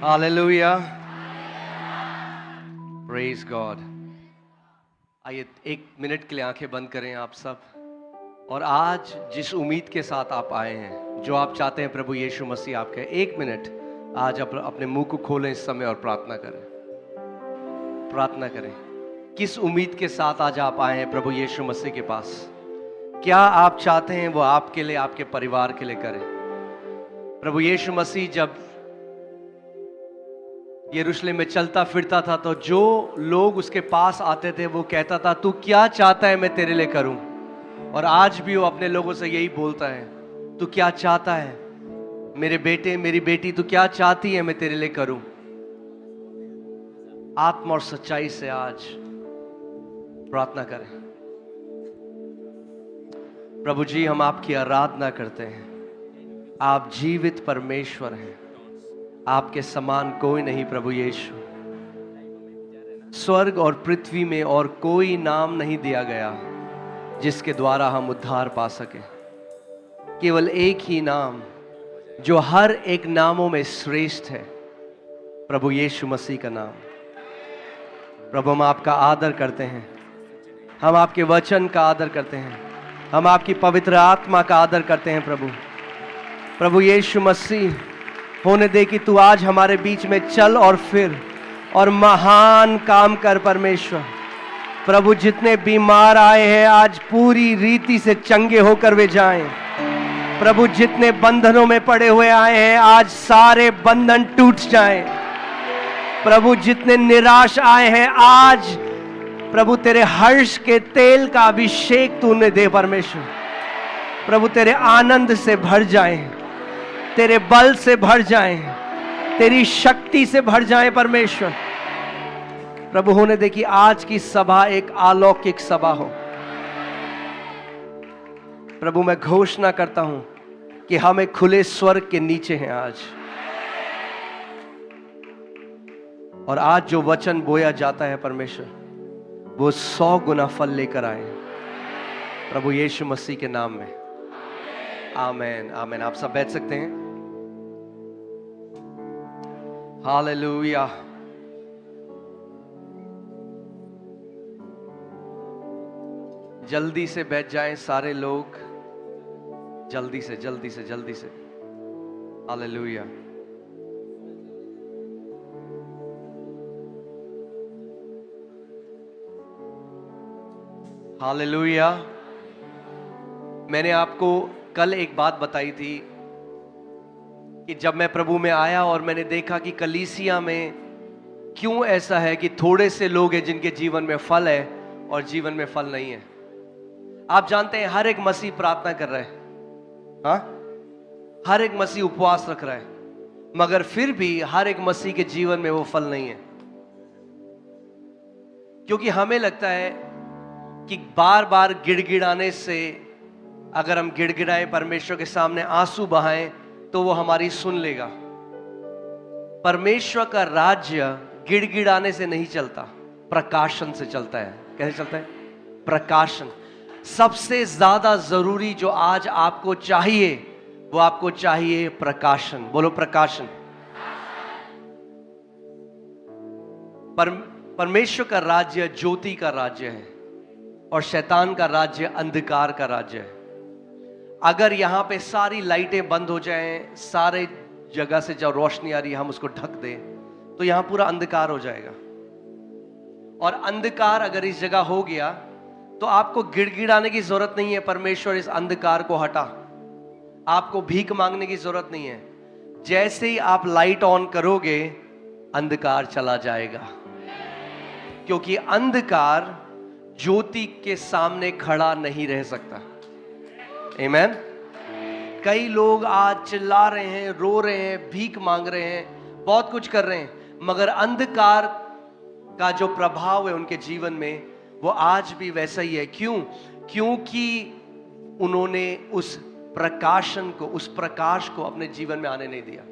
Hallelujah, praise God. आइए 1 minute के लिए आंखें बंद करें आप सब, और आज जिस उम्मीद के साथ आप आए हैं, जो आप चाहते हैं प्रभु यीशु मसीह आपके, 1 मिनट आज अपने मुंह को खोलें इस समय और प्रार्थना करें। प्रार्थना करें। किस उम्मीद के साथ आज आप आए हैं प्रभु यीशु मसीह के पास? क्या आप चाहते हैं वो आपके लिए, आपके परिवार के लिए करें? प्रभु यीशु मसीह जब यरूशलेम में चलता फिरता था तो जो लोग उसके पास आते थे वो कहता था, तू क्या चाहता है मैं तेरे लिए करूं? और आज भी वो अपने लोगों से यही बोलता है, तू क्या चाहता है मेरे बेटे, मेरी बेटी, तू क्या चाहती है मैं तेरे लिए करूं? आत्मा और सच्चाई से आज प्रार्थना करें। प्रभु जी, हम आपकी आराधना करते हैं। आप जीवित परमेश्वर हैं, आपके समान कोई नहीं प्रभु यीशु। स्वर्ग और पृथ्वी में और कोई नाम नहीं दिया गया जिसके द्वारा हम उद्धार पा सके। केवल एक ही नाम जो हर एक नामों में श्रेष्ठ है, प्रभु यीशु मसीह का नाम। प्रभु, हम आपका आदर करते हैं, हम आपके वचन का आदर करते हैं, हम आपकी पवित्र आत्मा का आदर करते हैं। प्रभु यीशु मसीह, होने दे कि तू आज हमारे बीच में चल और फिर और महान काम कर परमेश्वर। प्रभु, जितने बीमार आए हैं आज पूरी रीति से चंगे होकर वे जाएं। प्रभु, जितने बंधनों में पड़े हुए आए हैं आज सारे बंधन टूट जाएं। प्रभु, जितने निराश आए हैं आज प्रभु तेरे हर्ष के तेल का अभिषेक तूने दे परमेश्वर। प्रभु, तेरे आनंद से भर जाएं, तेरे बल से भर जाएं, तेरी शक्ति से भर जाएं परमेश्वर। प्रभु, होने दे कि आज की सभा एक अलौकिक सभा हो। प्रभु, मैं घोषणा करता हूं कि हम एक खुले स्वर्ग के नीचे हैं आज, और आज जो वचन बोया जाता है परमेश्वर, वो 100 गुना फल लेकर आए प्रभु यीशु मसीह के नाम में। आमेन, आमेन। आप सब बैठ सकते हैं। हालेलुया। जल्दी से बैठ जाएं सारे लोग, जल्दी से जल्दी से जल्दी से। हालेलुया। हालेलुया। मैंने आपको कल एक बात बताई थी कि जब मैं प्रभु में आया और मैंने देखा कि कलीसिया में क्यों ऐसा है कि थोड़े से लोग हैं जिनके जीवन में फल है और जीवन में फल नहीं है। आप जानते हैं हर एक मसीह प्रार्थना कर रहा है, हाँ, हर एक मसीह उपवास रख रहा है, मगर फिर भी हर एक मसीह के जीवन में वो फल नहीं है। क्योंकि हमें लगता है कि बार बार गिड़गिड़ाने से, अगर हम गिड़गिड़ाएं परमेश्वर के सामने, आंसू बहाएं, तो वो हमारी सुन लेगा। परमेश्वर का राज्य गिड़गिड़ाने से नहीं चलता, प्रकाशन से चलता है। कैसे चलता है? प्रकाशन। सबसे ज्यादा जरूरी जो आज आपको चाहिए, वो आपको चाहिए प्रकाशन। बोलो प्रकाशन। परमेश्वर का राज्य ज्योति का राज्य है और शैतान का राज्य अंधकार का राज्य है। अगर यहां पे सारी लाइटें बंद हो जाएं, सारे जगह से जो रोशनी आ रही है हम उसको ढक दें, तो यहां पूरा अंधकार हो जाएगा। और अंधकार अगर इस जगह हो गया तो आपको गिड़गिड़ाने की जरूरत नहीं है, परमेश्वर इस अंधकार को हटा। आपको भीख मांगने की जरूरत नहीं है। जैसे ही आप लाइट ऑन करोगे अंधकार चला जाएगा, क्योंकि अंधकार ज्योति के सामने खड़ा नहीं रह सकता। आमीन। कई लोग आज चिल्ला रहे हैं, रो रहे हैं, भीख मांग रहे हैं, बहुत कुछ कर रहे हैं, मगर अंधकार का जो प्रभाव है उनके जीवन में वो आज भी वैसा ही है। क्यों? क्योंकि उन्होंने उस प्रकाशन को, उस प्रकाश को अपने जीवन में आने नहीं दिया।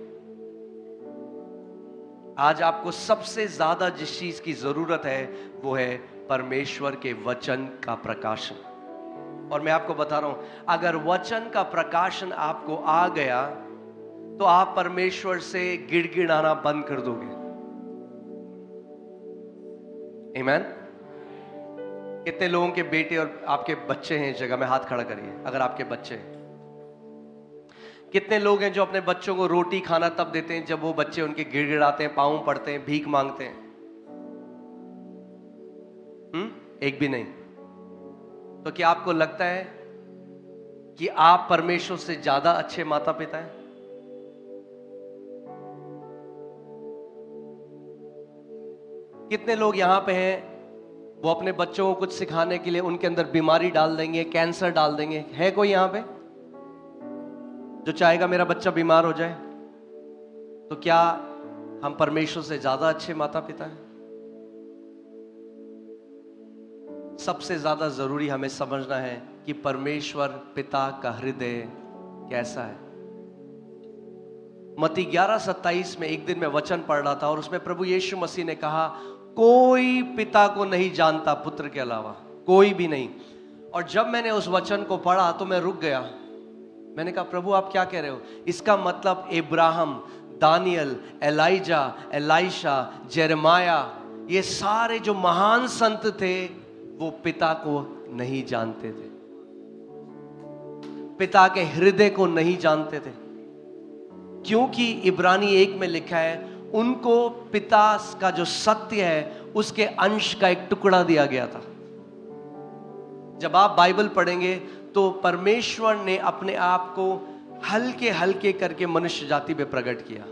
आज आपको सबसे ज्यादा जिस चीज की जरूरत है वो है परमेश्वर के वचन का प्रकाशन। और मैं आपको बता रहा हूं, अगर वचन का प्रकाशन आपको आ गया तो आप परमेश्वर से गिड़गिड़ाना बंद कर दोगे। आमीन। कितने लोगों के बेटे और आपके बच्चे हैं इस जगह में? हाथ खड़ा करिए अगर आपके बच्चे हैं। कितने लोग हैं जो अपने बच्चों को रोटी खाना तब देते हैं जब वो बच्चे उनके गिड़गिड़ाते हैं, पाँव पड़ते हैं, भीख मांगते हैं? एक भी नहीं। तो क्या आपको लगता है कि आप परमेश्वर से ज्यादा अच्छे माता पिता हैं? कितने लोग यहां पे हैं वो अपने बच्चों को कुछ सिखाने के लिए उनके अंदर बीमारी डाल देंगे, कैंसर डाल देंगे? है कोई यहां पे जो चाहेगा मेरा बच्चा बीमार हो जाए? तो क्या हम परमेश्वर से ज्यादा अच्छे माता पिता हैं? सबसे ज्यादा जरूरी हमें समझना है कि परमेश्वर पिता का हृदय कैसा है। मत्ती 11:27 में एक दिन मैं वचन पढ़ रहा था और उसमें प्रभु यीशु मसीह ने कहा, कोई पिता को नहीं जानता पुत्र के अलावा, कोई भी नहीं। और जब मैंने उस वचन को पढ़ा तो मैं रुक गया। मैंने कहा, प्रभु आप क्या कह रहे हो? इसका मतलब Ibrahim, Daniel, Elijah, Elisha, Jeremiah, ये सारे जो महान संत थे वो पिता को नहीं जानते थे, पिता के हृदय को नहीं जानते थे। क्योंकि इब्रानी 1 में लिखा है, उनको पिता का जो सत्य है उसके अंश का एक टुकड़ा दिया गया था। जब आप बाइबल पढ़ेंगे तो परमेश्वर ने अपने आप को हल्के हल्के करके मनुष्य जाति पे प्रकट किया।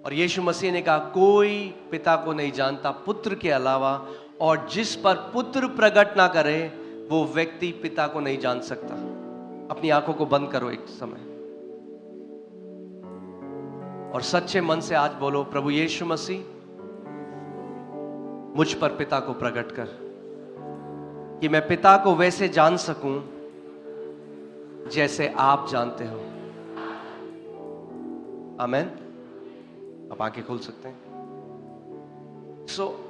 और यीशु मसीह ने कहा, कोई पिता को नहीं जानता पुत्र के अलावा, और जिस पर पुत्र प्रकट ना करे वो व्यक्ति पिता को नहीं जान सकता। अपनी आंखों को बंद करो एक समय और सच्चे मन से आज बोलो, प्रभु यीशु मसीह मुझ पर पिता को प्रकट कर, कि मैं पिता को वैसे जान सकूं जैसे आप जानते हो। आमीन। आप आंखें खोल सकते हैं।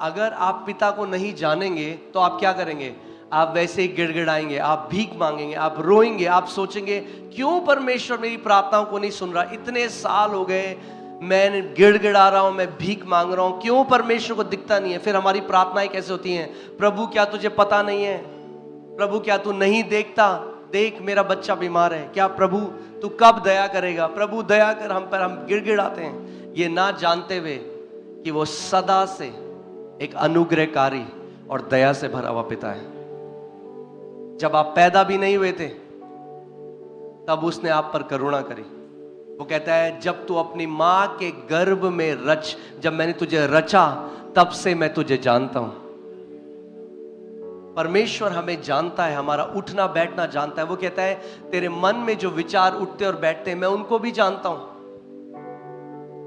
अगर आप पिता को नहीं जानेंगे तो आप क्या करेंगे? आप वैसे ही गिड़गिड़ाएंगे, आप भीख मांगेंगे, आप रोएंगे, आप सोचेंगे क्यों परमेश्वर मेरी प्रार्थनाओं को नहीं सुन रहा? इतने साल हो गए मैं गिड़गिड़ा रहा हूं, मैं भीख मांग रहा हूं, क्यों परमेश्वर को दिखता नहीं है? फिर हमारी प्रार्थनाएं कैसे होती हैं? प्रभु क्या तुझे पता नहीं है? प्रभु क्या तू नहीं देखता? देख मेरा बच्चा बीमार है, क्या प्रभु तू कब दया करेगा? प्रभु दया कर हम पर। हम गिड़गिड़ाते हैं ये ना जानते हुए कि वो सदा से एक अनुग्रहकारी और दया से भरा हुआ पिता है। जब आप पैदा भी नहीं हुए थे तब उसने आप पर करुणा करी। वो कहता है, जब तू अपनी मां के गर्भ में जब मैंने तुझे रचा तब से मैं तुझे जानता हूं। परमेश्वर हमें जानता है, हमारा उठना बैठना जानता है। वो कहता है, तेरे मन में जो विचार उठते और बैठते हैं मैं उनको भी जानता हूं।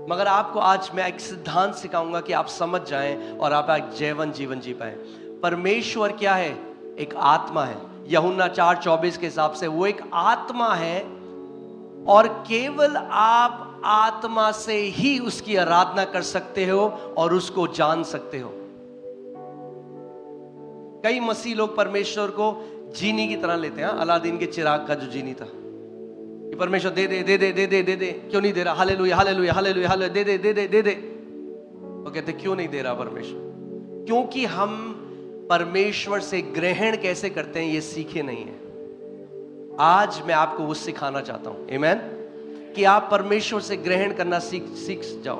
मगर आपको आज मैं एक सिद्धांत सिखाऊंगा कि आप समझ जाएं और आप एक जैवन जीवन जी पाएं। परमेश्वर क्या है? एक आत्मा है। यूहन्ना 4:24 के हिसाब से वो एक आत्मा है और केवल आप आत्मा से ही उसकी आराधना कर सकते हो और उसको जान सकते हो। कई मसीह लोग परमेश्वर को जीनी की तरह लेते हैं। अलादीन के चिराग का जो जीनी था, कि परमेश्वर दे दे दे दे दे दे दे दे, क्यों नहीं दे रहा? हालेलुया हालेलुया हालेलुया हालेलुया, दे दे दे दे दे दे। वो कहते क्यों नहीं दे रहा परमेश्वर? क्योंकि हम परमेश्वर से ग्रहण कैसे करते हैं ये सीखे नहीं है। आज मैं आपको वो सिखाना चाहता हूं, आमीन, कि आप परमेश्वर से ग्रहण करना सीख जाओ।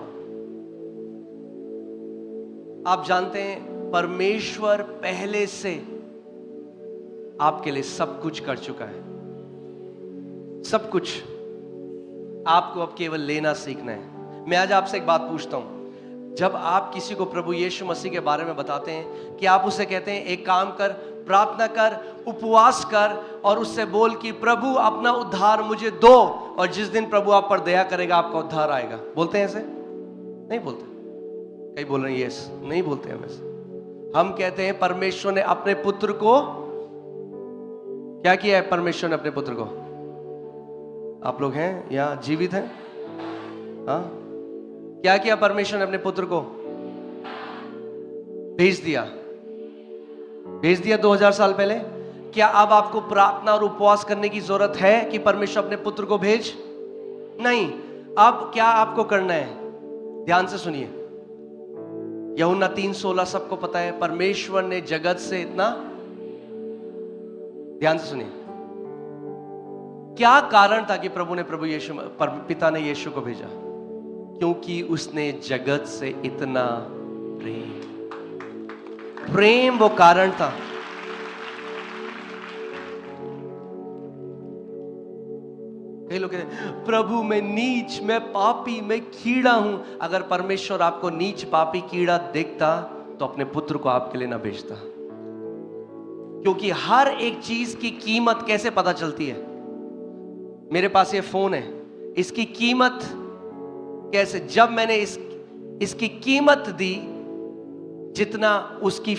आप जानते हैं परमेश्वर पहले से आपके लिए सब कुछ कर चुका है, सब कुछ। आपको अब केवल लेना सीखना है। मैं आज आपसे एक बात पूछता हूं, जब आप किसी को प्रभु यीशु मसीह के बारे में बताते हैं कि आप उसे कहते हैं एक काम कर, प्रार्थना कर, उपवास कर और उससे बोल कि प्रभु अपना उद्धार मुझे दो, और जिस दिन प्रभु आप पर दया करेगा आपका उद्धार आएगा? बोलते हैं ऐसे? नहीं बोलते। कई बोल रहे हैं यस, नहीं बोलते हैं वैसे। हम कहते हैं परमेश्वर ने अपने पुत्र को क्या किया है? परमेश्वर ने अपने पुत्र को, आप लोग हैं यहां जीवित हैं? हाँ, क्या किया परमेश्वर ने? अपने पुत्र को भेज दिया। भेज दिया 2000 साल पहले। क्या अब आपको प्रार्थना और उपवास करने की जरूरत है कि परमेश्वर अपने पुत्र को भेज? नहीं। अब क्या आपको करना है? ध्यान से सुनिए। यूहन्ना 3:16 सबको पता है, परमेश्वर ने जगत से इतना, ध्यान से सुनिए, क्या कारण था कि प्रभु ने पिता ने यीशु को भेजा? क्योंकि उसने जगत से इतना प्रेम वो कारण था। कई लोग कहते हैं प्रभु मैं नीच, मैं पापी, मैं कीड़ा हूं। अगर परमेश्वर आपको नीच, पापी, कीड़ा देखता तो अपने पुत्र को आपके लिए ना भेजता। क्योंकि हर एक चीज की कीमत कैसे पता चलती है? मेरे पास ये फोन है, इसकी कीमत कैसे? जब मैंने इसकी कीमत दी, जितना उसकी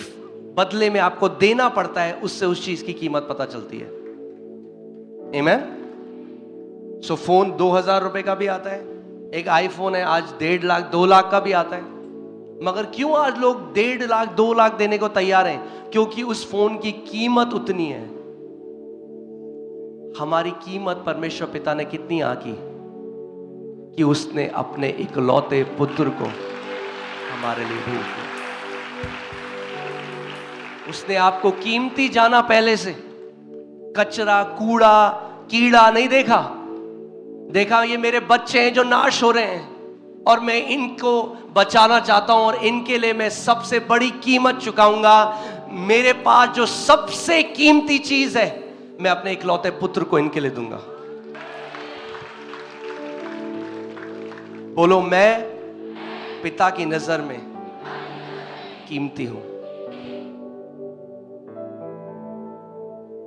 बदले में आपको देना पड़ता है, उससे उस चीज की कीमत पता चलती है। आमीन। सो फोन 2000 रुपए का भी आता है, एक आईफोन है आज 1.5 लाख 2 लाख का भी आता है। मगर क्यों आज लोग 1.5 लाख 2 लाख देने को तैयार हैं? क्योंकि उस फोन की कीमत उतनी है। हमारी कीमत परमेश्वर पिता ने कितनी आकी कि उसने अपने इकलौते पुत्र को हमारे लिए भेज दिया। उसने आपको कीमती जाना, पहले से कचरा, कूड़ा, कीड़ा नहीं देखा। देखा ये मेरे बच्चे हैं जो नाश हो रहे हैं और मैं इनको बचाना चाहता हूं और इनके लिए मैं सबसे बड़ी कीमत चुकाऊंगा। मेरे पास जो सबसे कीमती चीज है, मैं अपने इकलौते पुत्र को इनके लिए दूंगा। बोलो, मैं पिता की नजर में कीमती हूं।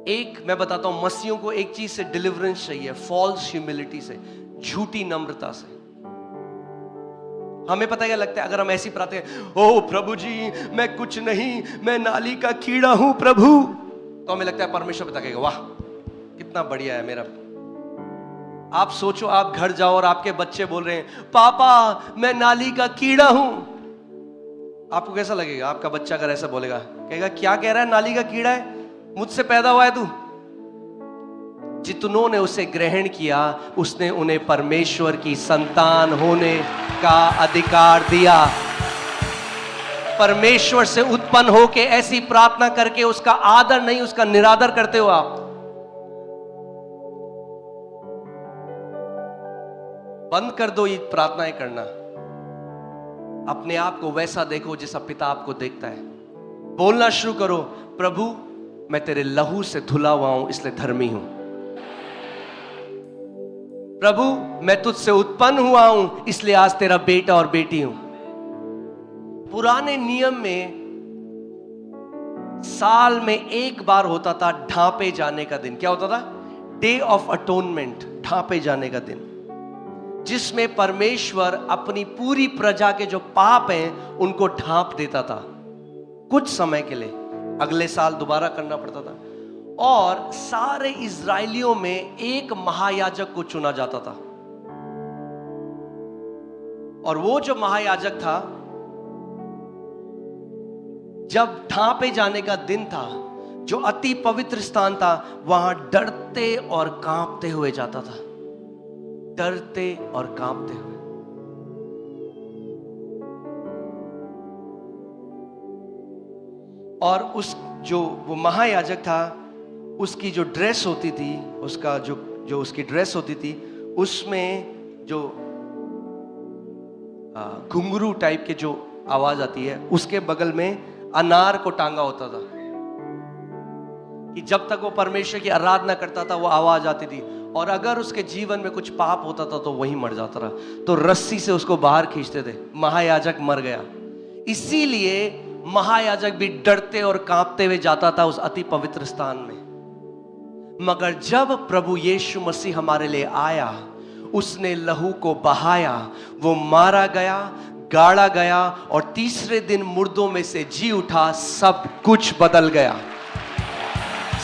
एक मैं बताता हूं, मसीहों को एक चीज से डिलीवरेंस चाहिए, फॉल्स ह्यूमिलिटी से, झूठी नम्रता से। हमें पता क्या लगता है अगर हम ऐसी प्रार्थना करें, ओ प्रभु जी मैं कुछ नहीं, मैं नाली का कीड़ा हूं प्रभु, तो हमें लगता है परमेश्वर पिता कहेगा वाह कितना बढ़िया है मेरा। आप सोचो, आप घर जाओ और आपके बच्चे बोल रहे हैं पापा मैं नाली का कीड़ा हूं, आपको कैसा लगेगा? आपका बच्चा अगर ऐसा बोलेगा, कहेगा क्या कह रहा है, नाली का कीड़ा है, मुझसे पैदा हुआ है तू। जितनों ने उसे ग्रहण किया, उसने उन्हें परमेश्वर की संतान होने का अधिकार दिया। परमेश्वर से उत्पन्न होके ऐसी प्रार्थना करके उसका आदर नहीं, उसका निरादर करते हो आप। बंद कर दो ये प्रार्थनाएं करना। अपने आप को वैसा देखो जैसा पिता आपको देखता है। बोलना शुरू करो, प्रभु मैं तेरे लहू से धुला हुआ हूं इसलिए धर्मी हूं। प्रभु मैं तुझसे उत्पन्न हुआ हूं इसलिए आज तेरा बेटा और बेटी हूं। पुराने नियम में साल में एक बार होता था ढांपे जाने का दिन। क्या होता था? डे ऑफ अटोनमेंट, ढांपे जाने का दिन, जिसमें परमेश्वर अपनी पूरी प्रजा के जो पाप हैं उनको ढांप देता था कुछ समय के लिए, अगले साल दोबारा करना पड़ता था। और सारे इजरायलियों में एक महायाजक को चुना जाता था, और वो जो महायाजक था, जब ढांपे जाने का दिन था, जो अति पवित्र स्थान था, वहां डरते और कांपते हुए जाता था, डरते और कांपते हुए। और उस जो वो महायाजक था, उसकी जो ड्रेस होती थी, उसका जो उसकी ड्रेस होती थी, उसमें जो घुंघरू टाइप के जो आवाज आती है, उसके बगल में अनार को टांगा होता था कि जब तक वो परमेश्वर की आराधना करता था वो आवाज आती थी, और अगर उसके जीवन में कुछ पाप होता था तो वही मर जाता था, तो रस्सी से उसको बाहर खींचते थे। महायाजक मर गया, इसीलिए महायाजक भी डरते और कांपते हुए जाता था उस अति पवित्र स्थान में। मगर जब प्रभु यीशु मसीह हमारे लिए आया, उसने लहू को बहाया, वो मारा गया, गाड़ा गया और तीसरे दिन मुर्दों में से जी उठा। सब कुछ बदल गया,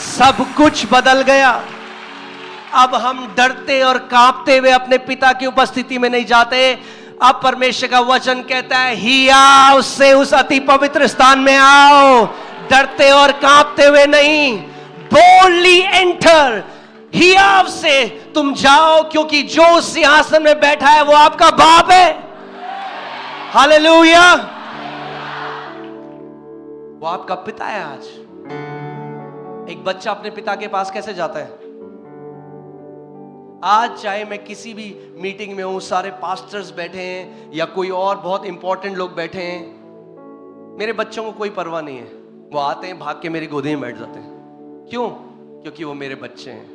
सब कुछ बदल गया। अब हम डरते और कांपते हुए अपने पिता की उपस्थिति में नहीं जाते। अब परमेश्वर का वचन कहता है, ही आओ, उससे उस अति पवित्र स्थान में आओ, डरते और कांपते हुए नहीं, बोल्डली एंटर, हियाव से तुम जाओ, क्योंकि जो सिंहासन में बैठा है वो आपका बाप है। हालेलुया, वो आपका पिता है। आज एक बच्चा अपने पिता के पास कैसे जाता है? आज चाहे मैं किसी भी मीटिंग में हूं, सारे पास्टर्स बैठे हैं या कोई और बहुत इंपॉर्टेंट लोग बैठे हैं, मेरे बच्चों को कोई परवाह नहीं है, वो आते हैं, भाग के मेरी गोदी में बैठ जाते हैं। क्यों? क्योंकि वो मेरे बच्चे हैं।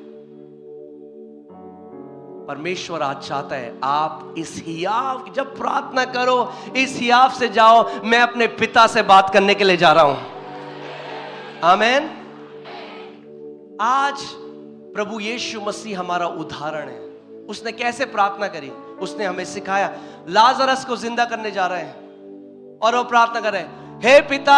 परमेश्वर आज चाहता है आप इस हियाव, जब प्रार्थना करो इस हियाव से जाओ, मैं अपने पिता से बात करने के लिए जा रहा हूं। आमीन। आज प्रभु यीशु मसीह हमारा उदाहरण है। उसने कैसे प्रार्थना करी? उसने हमें सिखाया। लाजरस को जिंदा करने जा रहे हैं और वो प्रार्थना कर रहे हैं, हे पिता,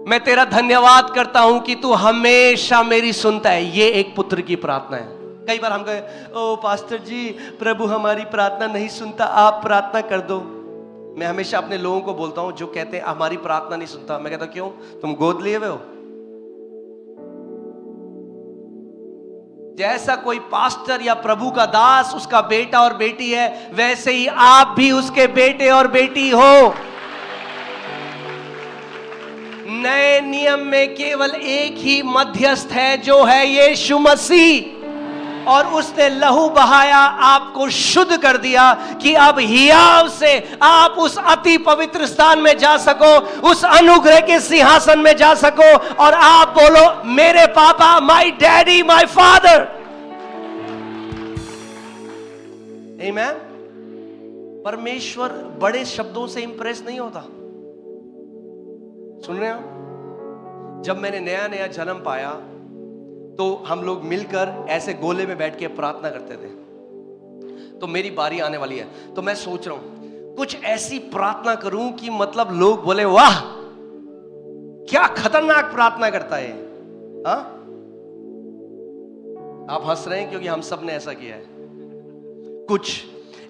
मैं तेरा धन्यवाद करता हूं कि तू हमेशा मेरी सुनता है। ये एक पुत्र की प्रार्थना है। कई बार हम कहे, ओ पास्टर जी, प्रभु हमारी प्रार्थना नहीं सुनता, आप प्रार्थना कर दो। मैं हमेशा अपने लोगों को बोलता हूं जो कहते हैं हमारी प्रार्थना नहीं सुनता, मैं कहता हूं क्यों? तुम गोद लिए हुए हो? जैसा कोई पास्टर या प्रभु का दास उसका बेटा और बेटी है, वैसे ही आप भी उसके बेटे और बेटी हो। नए नियम में केवल एक ही मध्यस्थ है, जो है यीशु मसीह, और उसने लहू बहाया, आपको शुद्ध कर दिया कि अब हियाव से आप उस अति पवित्र स्थान में जा सको, उस अनुग्रह के सिंहासन में जा सको और आप बोलो, मेरे पापा, माय डैडी, माय फादर। आमीन। परमेश्वर बड़े शब्दों से इंप्रेस नहीं होता। सुन रहे हो? जब मैंने नया नया जन्म पाया तो हम लोग मिलकर ऐसे गोले में बैठ के प्रार्थना करते थे। तो मेरी बारी आने वाली है, तो मैं सोच रहा हूं कुछ ऐसी प्रार्थना करूं कि मतलब लोग बोले, वाह क्या खतरनाक प्रार्थना करता है। हाँ, आप हंस रहे हैं क्योंकि हम सब ने ऐसा किया है। कुछ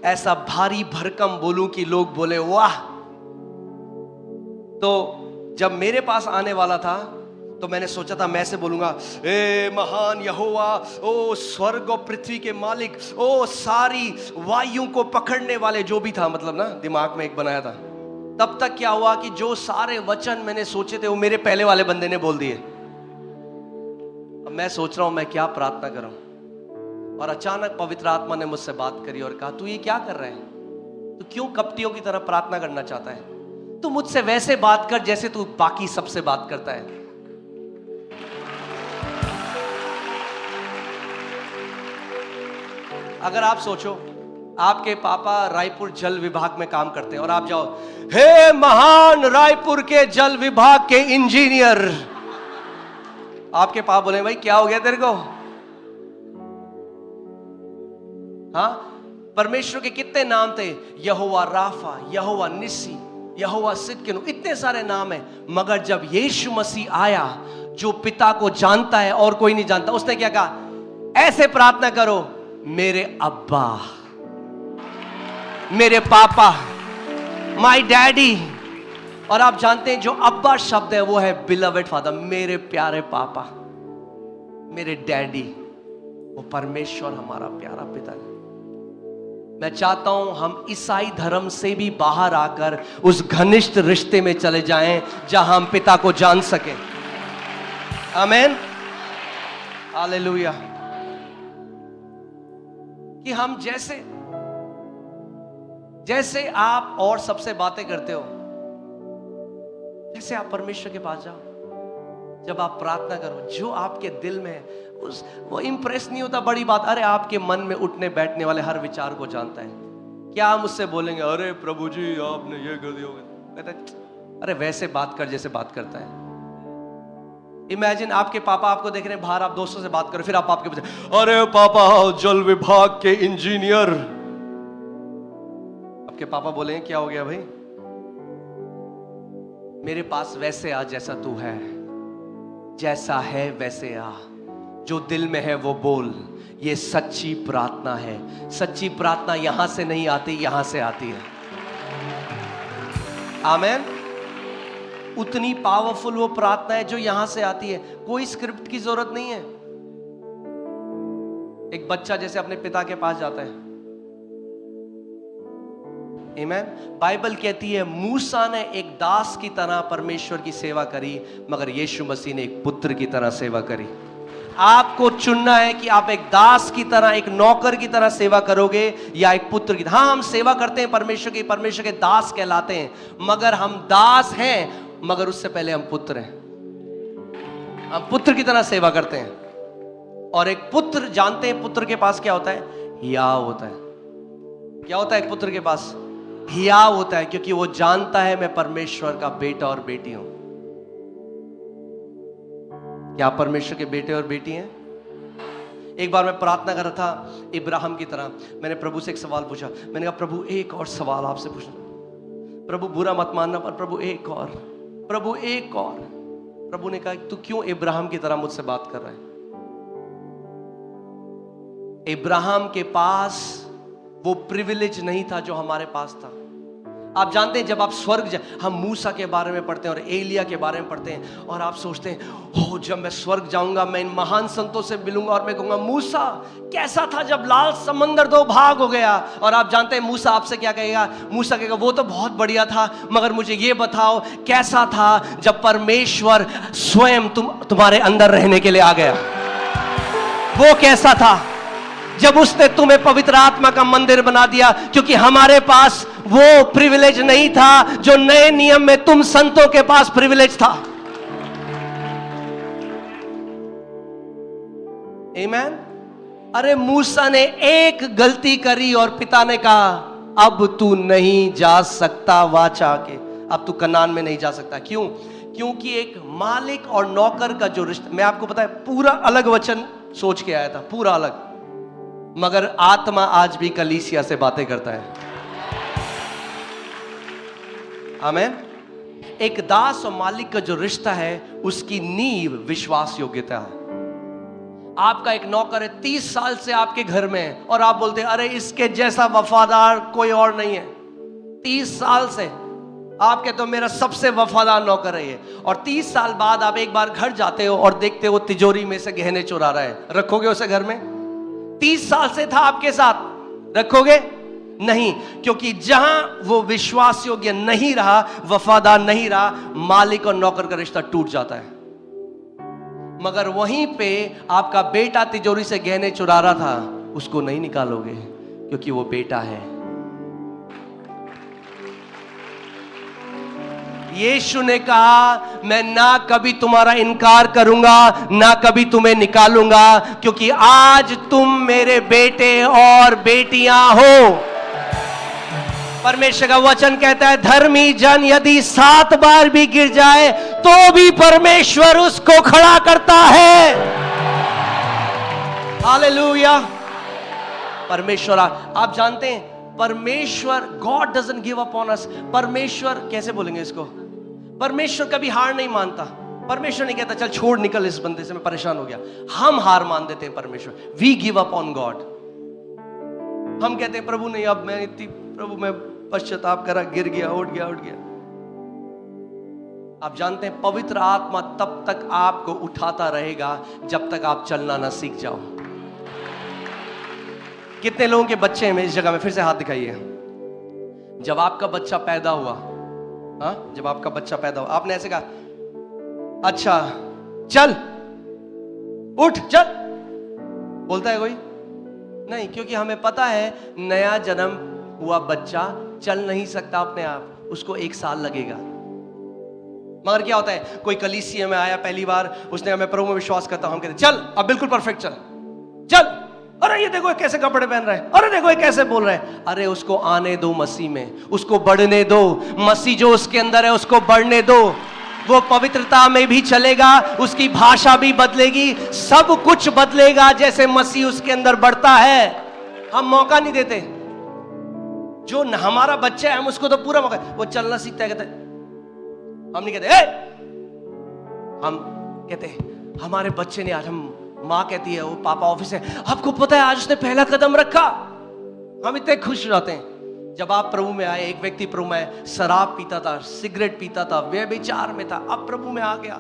ऐसा भारी भरकम बोलूं कि लोग बोले वाह। तो जब मेरे पास आने वाला था तो मैंने सोचा था मैं ऐसे बोलूंगा, ए महान यहोवा, ओ स्वर्ग और पृथ्वी के मालिक, ओ सारी वायु को पकड़ने वाले, जो भी था, मतलब ना दिमाग में एक बनाया था। तब तक क्या हुआ कि जो सारे वचन मैंने सोचे थे वो मेरे पहले वाले बंदे ने बोल दिए। अब मैं सोच रहा हूं मैं क्या प्रार्थना करूं। और अचानक पवित्र आत्मा ने मुझसे बात करी और कहा, तू ये क्या कर रहा है? तू क्यों कपटियों की तरह प्रार्थना करना चाहता है? तू मुझसे वैसे बात कर जैसे तू बाकी सबसे बात करता है। अगर आप सोचो, आपके पापा रायपुर जल विभाग में काम करते हैं और आप जाओ, हे महान रायपुर के जल विभाग के इंजीनियर, आपके पापा बोले, भाई क्या हो गया तेरे को? हाँ, परमेश्वर के कितने नाम थे? यहोवा राफा, यहोवा निसी, यहोवा सिद्किनु, इतने सारे नाम हैं। मगर जब यीशु मसीह आया, जो पिता को जानता है और कोई नहीं जानता, उसने क्या कहा? ऐसे प्रार्थना करो, मेरे अब्बा, मेरे पापा, माय डैडी। और आप जानते हैं जो अब्बा शब्द है वो है बिलवेड फादर, मेरे प्यारे पापा, मेरे डैडी। वो परमेश्वर हमारा प्यारा पिता है। मैं चाहता हूं हम ईसाई धर्म से भी बाहर आकर उस घनिष्ठ रिश्ते में चले जाएं जहां हम पिता को जान सकें। आमीन, हालेलुया। कि हम जैसे आप और सबसे बातें करते हो, जैसे आप परमेश्वर के पास जाओ, जब आप प्रार्थना करो, जो आपके दिल में है वो इंप्रेस नहीं होता। बड़ी बात, अरे आपके मन में उठने बैठने वाले हर विचार को जानता है। क्या हम उससे बोलेंगे, अरे प्रभु जी आपने ये कर दिया? कहता है, अरे वैसे बात कर जैसे बात करता है। इमेजिन आपके पापा आपको देख रहे हैं बाहर, आप दोस्तों से बात करो, फिर आप आपके बच्चे, अरे पापा जल विभाग के इंजीनियर। आपके पापा बोले, क्या हो गया भाई? मेरे पास वैसे आ जैसा तू है, जैसा है वैसे आ, जो दिल में है वो बोल। ये सच्ची प्रार्थना है। सच्ची प्रार्थना यहां से नहीं आती, यहां से आती है। आमीन। उतनी पावरफुल वो प्रार्थना है जो यहां से आती है। कोई स्क्रिप्ट की जरूरत नहीं है। एक बच्चा जैसे अपने पिता के पास जाता है, आमीन। बाइबल कहती है मूसा ने एक दास की तरह परमेश्वर की सेवा करी, मगर यीशु मसीह ने एक पुत्र की तरह सेवा करी। आपको चुनना है कि आप एक दास की तरह, एक नौकर की तरह सेवा करोगे या एक पुत्र की। हाँ, हम सेवा करते हैं परमेश्वर की, परमेश्वर के दास कहलाते हैं, मगर हम दास हैं, मगर उससे पहले हम पुत्र हैं। हम पुत्र की तरह सेवा करते हैं। और एक पुत्र, जानते हैं पुत्र के पास क्या होता है? हियाव होता है। क्या होता है एक पुत्र के पास? हियाव होता है, क्योंकि वो जानता है मैं परमेश्वर का बेटा और बेटी हूं। क्या आप परमेश्वर के बेटे और बेटी हैं? एक बार मैं प्रार्थना कर रहा था इब्राहिम की तरह। मैंने प्रभु से एक सवाल पूछा। मैंने कहा प्रभु एक और सवाल आपसे पूछना, प्रभु बुरा मत मानना, पर प्रभु एक और, प्रभु एक और। प्रभु ने कहा तू क्यों इब्राहिम की तरह मुझसे बात कर रहा है? इब्राहिम के पास वो प्रिविलेज नहीं था जो हमारे पास था। आप जानते हैं जब आप स्वर्ग, हम मूसा के बारे में पढ़ते हैं और एलिया के बारे में पढ़ते हैं, और आप सोचते हैं हो जब मैं स्वर्ग जाऊंगा मैं इन महान संतों से मिलूंगा और मैं कहूंगा मूसा कैसा था जब लाल समंदर दो भाग हो गया। और आप जानते हैं मूसा आपसे क्या कहेगा? मूसा कहेगा वो तो बहुत बढ़िया था, मगर मुझे ये बताओ कैसा था जब परमेश्वर स्वयं तुम्हारे अंदर रहने के लिए आ गया। वो कैसा था जब उसने तुम्हें पवित्र आत्मा का मंदिर बना दिया? क्योंकि हमारे पास वो प्रिविलेज नहीं था जो नए नियम में तुम संतों के पास प्रिविलेज था। आमीन। अरे मूसा ने एक गलती करी और पिता ने कहा अब तू नहीं जा सकता वाचा के, अब तू कनान में नहीं जा सकता। क्यों? क्योंकि एक मालिक और नौकर का जो रिश्ता, मैं आपको पता है पूरा अलग वचन सोच के आया था, पूरा अलग, मगर आत्मा आज भी कलीसिया से बातें करता है। आमीन। एक दास और मालिक का जो रिश्ता है उसकी नींव विश्वास योग्यता है। आपका एक नौकर है 30 साल से आपके घर में है और आप बोलते हैं अरे इसके जैसा वफादार कोई और नहीं है। 30 साल से आप कहते हो मेरा सबसे वफादार नौकर है ये, और 30 साल बाद आप एक बार घर जाते हो और देखते हो तिजोरी में से गहने चुरा रहा है, रखोगे उसे घर में? 30 साल से था आपके साथ, रखोगे? नहीं, क्योंकि जहां वो विश्वास योग्य नहीं रहा, वफादार नहीं रहा, मालिक और नौकर का रिश्ता टूट जाता है। मगर वहीं पे आपका बेटा तिजोरी से गहने चुरा रहा था, उसको नहीं निकालोगे क्योंकि वो बेटा है। यीशु ने कहा मैं ना कभी तुम्हारा इनकार करूंगा, ना कभी तुम्हें निकालूंगा, क्योंकि आज तुम मेरे बेटे और बेटियां हो। परमेश्वर का वचन कहता है धर्मी जन यदि 7 बार भी गिर जाए तो भी परमेश्वर उसको खड़ा करता है। हालेलुया। परमेश्वर, आप जानते हैं परमेश्वर, God doesn't give up on us. परमेश्वर कैसे बोलेंगे इसको? परमेश्वर कभी हार नहीं मानता। परमेश्वर नहीं कहता चल छोड़ निकल इस बंदे से, मैं परेशान हो गया। हम हार मान देते हैं परमेश्वर। We give up on God. हम कहते हैं प्रभु नहीं, अब मैं इतनी, प्रभु मैं पश्चाताप करा, गिर गया, उठ गया। आप जानते हैं पवित्र आत्मा तब तक आपको उठाता रहेगा जब तक आप चलना ना सीख जाओ। कितने लोगों के बच्चे हैं इस जगह में? फिर से हाथ दिखाइए। जब आपका बच्चा पैदा हुआ, हाँ, जब आपका बच्चा पैदा हुआ, आपने ऐसे कहा अच्छा चल उठ चल, बोलता है कोई? नहीं, क्योंकि हमें पता है नया जन्म हुआ बच्चा चल नहीं सकता अपने आप, उसको 1 साल लगेगा। मगर क्या होता है, कोई कलीसिया में आया पहली बार, उसने कहा मैं प्रभु में विश्वास करता हूं, हम कहते चल अब बिल्कुल परफेक्ट चल चल, अरे ये देखो कैसे कपड़े पहन रहा है, अरे देखो ये कैसे बोल रहा है। अरे उसको आने दो मसीह में, उसको बढ़ने दो। मसीह जो उसके अंदर है उसको बढ़ने दो। वो पवित्रता में भी चलेगा, उसकी भाषा भी बदलेगी, सब कुछ बदलेगा जैसे मसीह उसके अंदर बढ़ता है। हम मौका नहीं देते। जो हमारा बच्चा है हम उसको तो पूरा मौका, वो चलना सीखता है, कहते हम नहीं कहते ए! हम कहते हमारे बच्चे ने आज, हम माँ कहती है वो पापा ऑफिस है, आपको पता है आज उसने पहला कदम रखा, हम इतने खुश हो जाते हैं। जब आप प्रभु में आए, एक व्यक्ति प्रभु में शराब पीता था, सिगरेट पीता था, व्यभिचार में था, अब प्रभु में आ गया।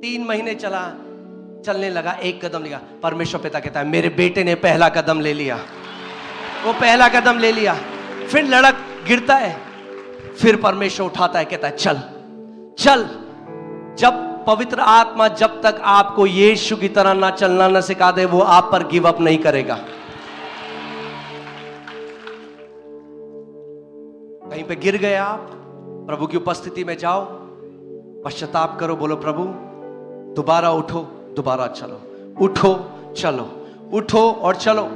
3 महीने चलने लगा, एक कदम लिया। परमेश्वर पिता कहता है मेरे बेटे ने पहला कदम ले लिया। वो पहला कदम ले लिया, फिर लड़क गिरता है, फिर परमेश्वर उठाता है, कहता है चल चल। जब पवित्र आत्मा जब तक आपको यीशु की तरह ना चलना ना सिखा दे, वो आप पर गिव अप नहीं करेगा। कहीं पे गिर गए आप, प्रभु की उपस्थिति में जाओ, पश्चाताप करो, बोलो प्रभु दोबारा उठो, दोबारा चलो, उठो चलो, उठो और चलो।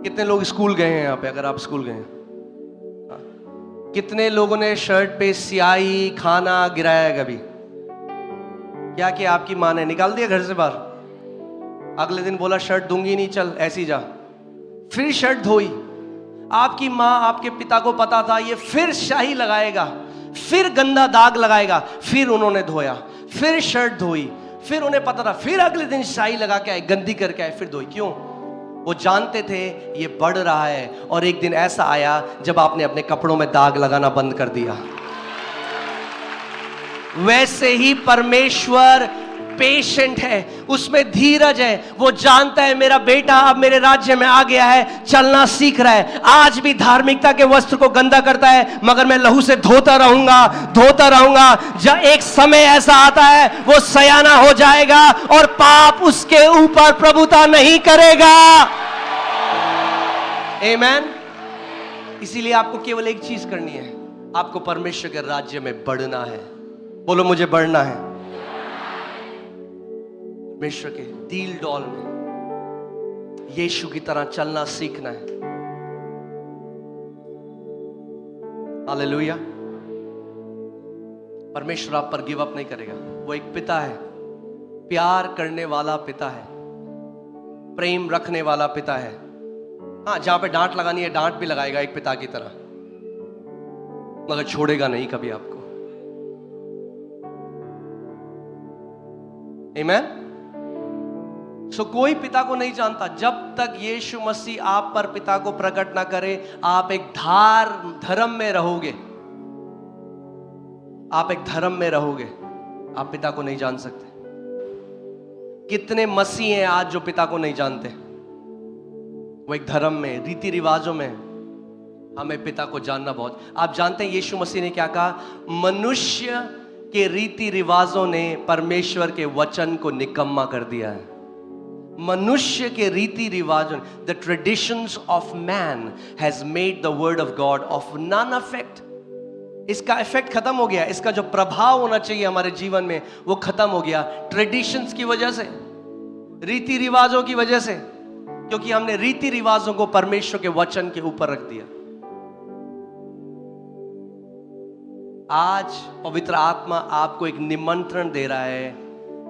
कितने लोग स्कूल गए हैं यहाँ पे? अगर आप स्कूल गए हैं, कितने लोगों ने शर्ट पे स्याही खाना गिराया है कभी? क्या कि आपकी माँ ने निकाल दिया घर से बाहर, अगले दिन बोला शर्ट दूंगी नहीं, चल ऐसी जा। फिर शर्ट धोई, आपकी माँ आपके पिता को पता था ये फिर स्याही लगाएगा, फिर गंदा दाग लगाएगा, फिर उन्होंने धोया, फिर शर्ट धोई, फिर उन्हें पता था फिर अगले दिन स्याही लगा के आए, गंदी करके आए, फिर धोई। क्यों? वो जानते थे ये बढ़ रहा है, और एक दिन ऐसा आया जब आपने अपने कपड़ों में दाग लगाना बंद कर दिया। वैसे ही परमेश्वर पेशेंट है, उसमें धीरज है। वो जानता है मेरा बेटा अब मेरे राज्य में आ गया है, चलना सीख रहा है। आज भी धार्मिकता के वस्त्र को गंदा करता है, मगर मैं लहू से धोता रहूंगा, धोता रहूंगा। जब एक समय ऐसा आता है वो सयाना हो जाएगा और पाप उसके ऊपर प्रभुता नहीं करेगा। आमीन। इसीलिए आपको केवल एक चीज करनी है, आपको परमेश्वर के राज्य में बढ़ना है। बोलो मुझे बढ़ना है, परमेश्वर के डील डॉल में यीशु की तरह चलना सीखना है। हालेलुया। परमेश्वर आप पर गिव अप नहीं करेगा। वो एक पिता है, प्यार करने वाला पिता है, प्रेम रखने वाला पिता है। हाँ, जहां पे डांट लगानी है डांट भी लगाएगा एक पिता की तरह, मगर छोड़ेगा नहीं कभी आपको। आमीन। सो कोई पिता को नहीं जानता जब तक यीशु मसीह आप पर पिता को प्रकट ना करे। आप एक धर्म में रहोगे, आप एक धर्म में रहोगे, आप पिता को नहीं जान सकते। कितने मसीह हैं आज जो पिता को नहीं जानते? वो एक धर्म में, रीति रिवाजों में। हमें पिता को जानना बहुत। आप जानते हैं यीशु मसीह ने क्या कहा? मनुष्य के रीति रिवाजों ने परमेश्वर के वचन को निकम्मा कर दिया है। मनुष्य के रीति रिवाजों, the traditions of man has made the word of God of non effect. इसका इफेक्ट खत्म हो गया, इसका जो प्रभाव होना चाहिए हमारे जीवन में वो खत्म हो गया ट्रेडिशंस की वजह से, रीति रिवाजों की वजह से, क्योंकि हमने रीति रिवाजों को परमेश्वर के वचन के ऊपर रख दिया। आज पवित्र आत्मा आपको एक निमंत्रण दे रहा है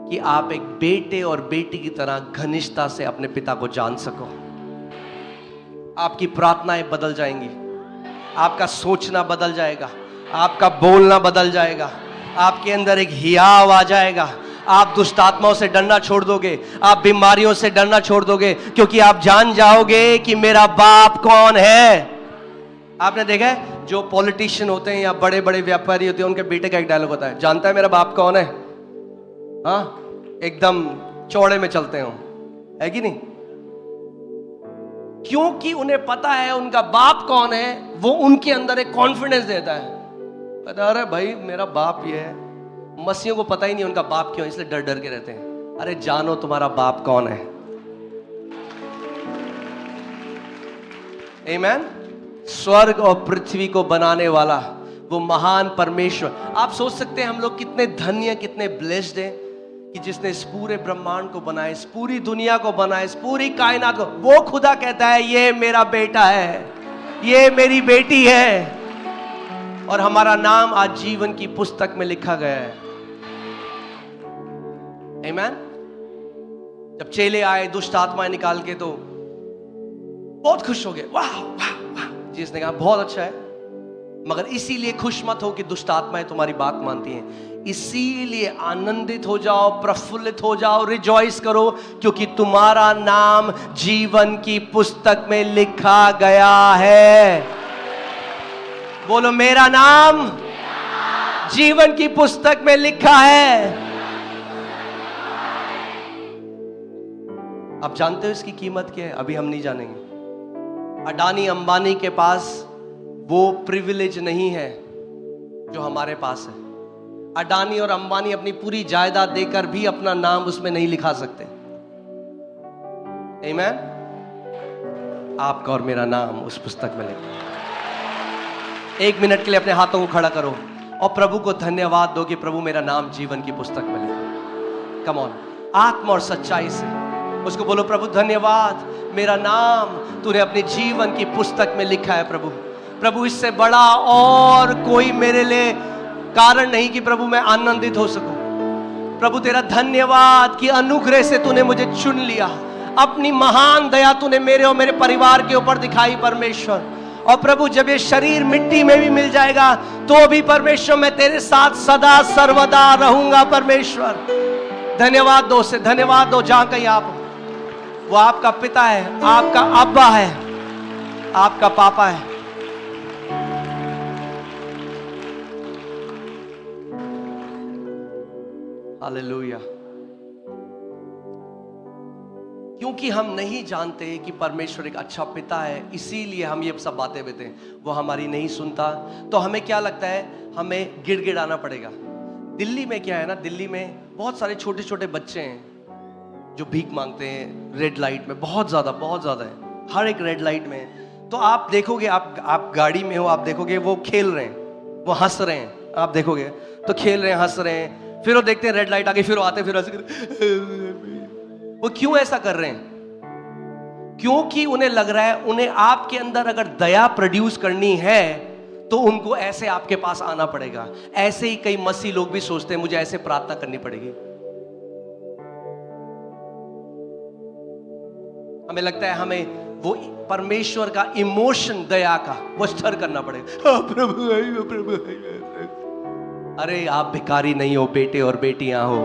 कि आप एक बेटे और बेटी की तरह घनिष्ठता से अपने पिता को जान सको। आपकी प्रार्थनाएं बदल जाएंगी, आपका सोचना बदल जाएगा, आपका बोलना बदल जाएगा, आपके अंदर एक हियाव आ जाएगा। आप दुष्ट आत्माओं से डरना छोड़ दोगे, आप बीमारियों से डरना छोड़ दोगे, क्योंकि आप जान जाओगे कि मेरा बाप कौन है। आपने देखा है जो पॉलिटिशियन होते हैं या बड़े बड़े व्यापारी होते हैं, उनके बेटे का एक डायलॉग होता है, जानता है मेरा बाप कौन है? हाँ, एकदम चौड़े में चलते हो, है कि नहीं? क्योंकि उन्हें पता है उनका बाप कौन है। वो उनके अंदर एक कॉन्फिडेंस देता है, पता अरे भाई मेरा बाप ये है। मसीहों को पता ही नहीं उनका बाप क्यों, इसलिए डर डर के रहते हैं। अरे जानो तुम्हारा बाप कौन है। आमीन। स्वर्ग और पृथ्वी को बनाने वाला वो महान परमेश्वर। आप सोच सकते हैं हम लोग कितने धन्य, कितने ब्लेस्ड हैं कि जिसने इस पूरे ब्रह्मांड को बनाया, इस पूरी दुनिया को बनाया, इस पूरी कायनात को। वो खुदा कहता है ये मेरा बेटा है, ये मेरी बेटी है, और हमारा नाम आज जीवन की पुस्तक में लिखा गया है। आमीन। जब चेले आए दुष्ट आत्माएं निकाल के तो बहुत खुश हो गए, वाह वाह वाह। जिसने कहा बहुत अच्छा है, मगर इसीलिए खुश मत हो कि दुष्ट आत्माएं तुम्हारी बात मानती हैं, इसीलिए आनंदित हो जाओ, प्रफुल्लित हो जाओ, रिजॉइस करो, क्योंकि तुम्हारा नाम जीवन की पुस्तक में लिखा गया है। बोलो, मेरा नाम जीवन की पुस्तक में लिखा है। आप जानते हो इसकी कीमत क्या है? अभी हम नहीं जानेंगे। अडानी अंबानी के पास वो प्रिविलेज नहीं है जो हमारे पास है। अडानी और अंबानी अपनी पूरी जायदाद देकर भी अपना नाम उसमें नहीं लिखा सकते। आमीन। आपका और मेरा नाम उस पुस्तक में लिखा। 1 मिनट के लिए अपने हाथों को खड़ा करो और प्रभु को धन्यवाद दो कि प्रभु मेरा नाम जीवन की पुस्तक में लिखा। कम ऑन, आत्मा और सच्चाई से उसको बोलो, प्रभु धन्यवाद, मेरा नाम तूने अपने जीवन की पुस्तक में लिखा है। प्रभु, प्रभु इससे बड़ा और कोई मेरे लिए कारण नहीं कि प्रभु मैं आनंदित हो सकूं। प्रभु तेरा धन्यवाद कि अनुग्रह से तूने मुझे चुन लिया। अपनी महान दया तूने मेरे और मेरे परिवार के ऊपर दिखाई परमेश्वर। और प्रभु जब ये शरीर मिट्टी में भी मिल जाएगा तो भी परमेश्वर मैं तेरे साथ सदा सर्वदा रहूंगा। परमेश्वर धन्यवाद दो, से धन्यवाद दो। जहां कहीं आप, वो आपका पिता है, आपका अब्बा है, आपका पापा है। हालेलुया। क्योंकि हम नहीं जानते कि परमेश्वर एक अच्छा पिता है, इसीलिए हम ये सब बातें कहते हैं। वो हमारी नहीं सुनता तो हमें क्या लगता है, हमें गिड़गिड़ाना पड़ेगा। दिल्ली में क्या है ना, दिल्ली में बहुत सारे छोटे छोटे बच्चे हैं जो भीख मांगते हैं रेड लाइट में। बहुत ज़्यादा है, हर एक रेड लाइट में। तो आप देखोगे, आप गाड़ी में हो, आप देखोगे वो खेल रहे हैं, वो हंस रहे हैं। आप देखोगे तो खेल रहे हैं, हंस रहे हैं। फिर वो देखते हैं रेड लाइट आ गई, फिर वो आते, फिर वो क्यों ऐसा कर रहे हैं? क्योंकि उन्हें लग रहा है, उन्हें आपके अंदर अगर दया प्रोड्यूस करनी है तो उनको ऐसे आपके पास आना पड़ेगा। ऐसे ही कई मसीह लोग भी सोचते हैं मुझे ऐसे प्रार्थना करनी पड़ेगी। हमें लगता है हमें वो परमेश्वर का इमोशन, दया का, वो स्टर करना पड़ेगा। प्रभु, अरे आप भिखारी नहीं हो, बेटे और बेटियां हो।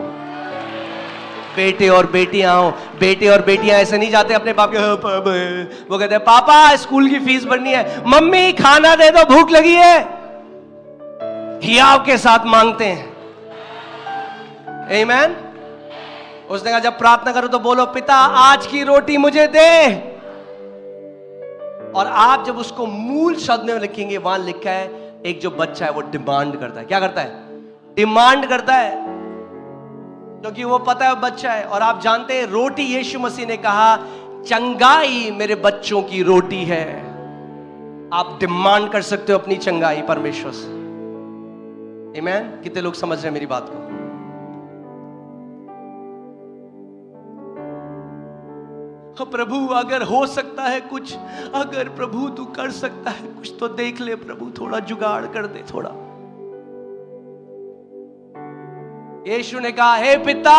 बेटे और बेटियां हो। बेटे और बेटियां ऐसे नहीं जाते अपने बाप के, वो कहते हैं पापा स्कूल की फीस भरनी है, मम्मी खाना दे दो भूख लगी है। हियाव के साथ मांगते हैं। आमीन। उसने कहा जब प्रार्थना करो तो बोलो, पिता आज की रोटी मुझे दे। और आप जब उसको मूल शब्द में लिखेंगे, वहां लिखा है एक जो बच्चा है वो डिमांड करता है। क्या करता है? डिमांड करता है, क्योंकि वो पता है वो बच्चा है। और आप जानते हैं रोटी, यीशु मसीह ने कहा चंगाई मेरे बच्चों की रोटी है। आप डिमांड कर सकते हो अपनी चंगाई परमेश्वर से। आमीन। कितने लोग समझ रहे हैं मेरी बात को? प्रभु अगर हो सकता है कुछ, अगर प्रभु तू कर सकता है कुछ तो देख ले प्रभु, थोड़ा जुगाड़ कर दे थोड़ा। यीशु ने कहा, हे पिता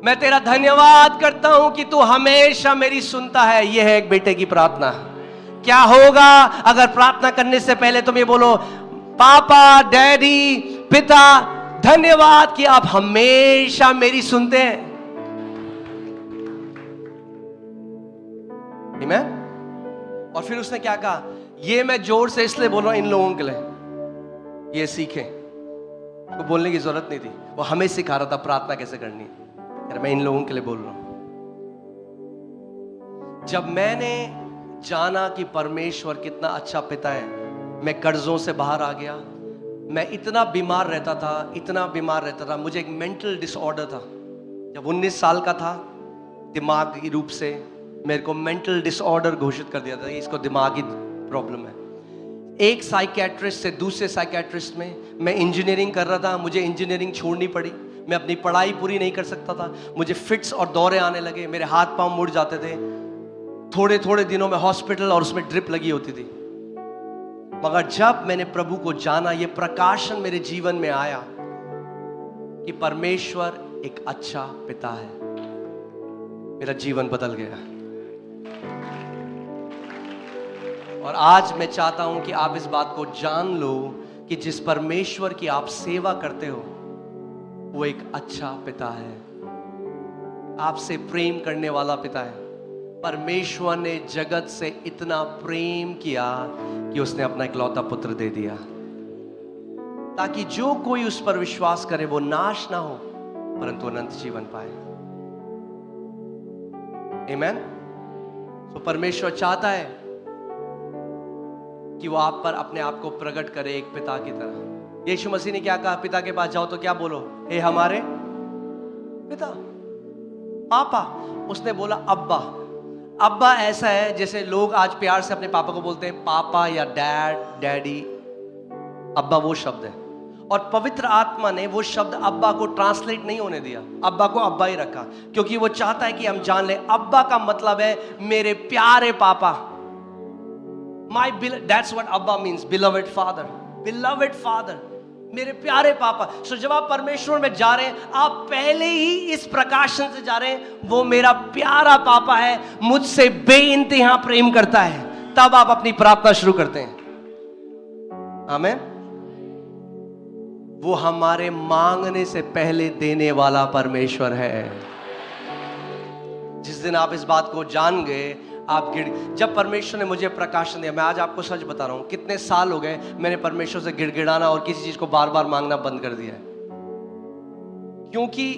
मैं तेरा धन्यवाद करता हूं कि तू हमेशा मेरी सुनता है। यह है एक बेटे की प्रार्थना। क्या होगा अगर प्रार्थना करने से पहले तुम ये बोलो, पापा, डैडी, पिता धन्यवाद कि आप हमेशा मेरी सुनते हैं। आमीन। और फिर उसने क्या कहा, ये मैं जोर से इसलिए बोल रहा हूं इन लोगों के लिए, ये सीखें। उसको बोलने की जरूरत नहीं थी, वो हमें सिखा रहा था प्रार्थना कैसे करनी है। यार मैं इन लोगों के लिए बोल रहा हूं। जब मैंने जाना कि परमेश्वर कितना अच्छा पिता है, मैं कर्जों से बाहर आ गया। मैं इतना बीमार रहता था, मुझे एक मेंटल डिसऑर्डर था। जब 19 साल का था, दिमागी रूप से मेरे को मेंटल डिसऑर्डर घोषित कर दिया था, इसको दिमागी प्रॉब्लम है। एक साइकियाट्रिस्ट से दूसरे साइकियाट्रिस्ट में, मैं इंजीनियरिंग कर रहा था, मुझे इंजीनियरिंग छोड़नी पड़ी। मैं अपनी पढ़ाई पूरी नहीं कर सकता था, मुझे फिट्स और दौरे आने लगे, मेरे हाथ पांव मुड़ जाते थे। थोड़े थोड़े दिनों में हॉस्पिटल और उसमें ड्रिप लगी होती थी। मगर जब मैंने प्रभु को जाना, ये प्रकाशन मेरे जीवन में आया कि परमेश्वर एक अच्छा पिता है, मेरा जीवन बदल गया। और आज मैं चाहता हूं कि आप इस बात को जान लो कि जिस परमेश्वर की आप सेवा करते हो, वो एक अच्छा पिता है, आपसे प्रेम करने वाला पिता है। परमेश्वर ने जगत से इतना प्रेम किया कि उसने अपना इकलौता पुत्र दे दिया, ताकि जो कोई उस पर विश्वास करे वो नाश ना हो परंतु अनंत जीवन पाए। आमीन। तो परमेश्वर चाहता है कि वो आप पर अपने आप को प्रकट करे एक पिता की तरह। यीशु मसीह ने क्या कहा? पिता के पास जाओ तो क्या बोलो? हे हमारे पिता, पापा। उसने बोला अब्बा। अब्बा ऐसा है जैसे लोग आज प्यार से अपने पापा को बोलते हैं पापा या डैड, डैडी। अब्बा वो शब्द है, और पवित्र आत्मा ने वो शब्द अब्बा को ट्रांसलेट नहीं होने दिया, अब्बा को अब्बा ही रखा, क्योंकि वो चाहता है कि हम जान लें अब्बा का मतलब है मेरे प्यारे पापा। That's what Abba means, beloved father, beloved father, मेरे प्यारे पापा। सो जब आप परमेश्वर में जा रहे हैं, आप पहले ही इस प्रकाशन से जा रहे हैं, वो मेरा प्यारा पापा है, मुझसे बेइंतहा प्रेम करता है। तब आप अपनी प्रार्थना शुरू करते हैं। आमीन। वो हमारे मांगने से पहले देने वाला परमेश्वर है। जिस दिन आप इस बात को जान गए, आप जब परमेश्वर ने मुझे प्रकाशन दिया, मैं आज आपको सच बता रहा हूं, कितने साल हो गए मैंने परमेश्वर से गिड़गिड़ाना और किसी चीज को बार बार मांगना बंद कर दिया है। क्योंकि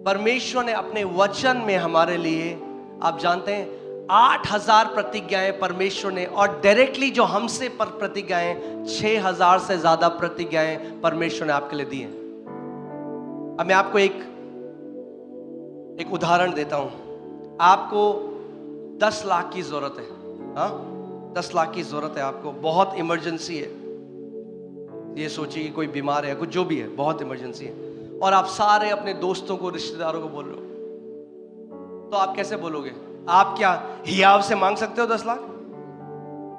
परमेश्वर ने अपने वचन में हमारे लिए, आप जानते हैं, 8000 प्रतिज्ञाएं परमेश्वर ने, और डायरेक्टली जो हमसे प्रतिज्ञाएं 6000 से ज्यादा प्रतिज्ञाएं परमेश्वर ने आपके लिए दी हैं। अब मैं आपको एक उदाहरण देता हूं। आपको 10 लाख की जरूरत है। हाँ, 10 लाख की जरूरत है आपको, बहुत इमरजेंसी है। ये सोचिए कि कोई बीमार है, कुछ जो भी है, बहुत इमरजेंसी है, और आप सारे अपने दोस्तों को, रिश्तेदारों को बोल रहे हो, तो आप कैसे बोलोगे? आप क्या हियाव से मांग सकते हो 10 लाख?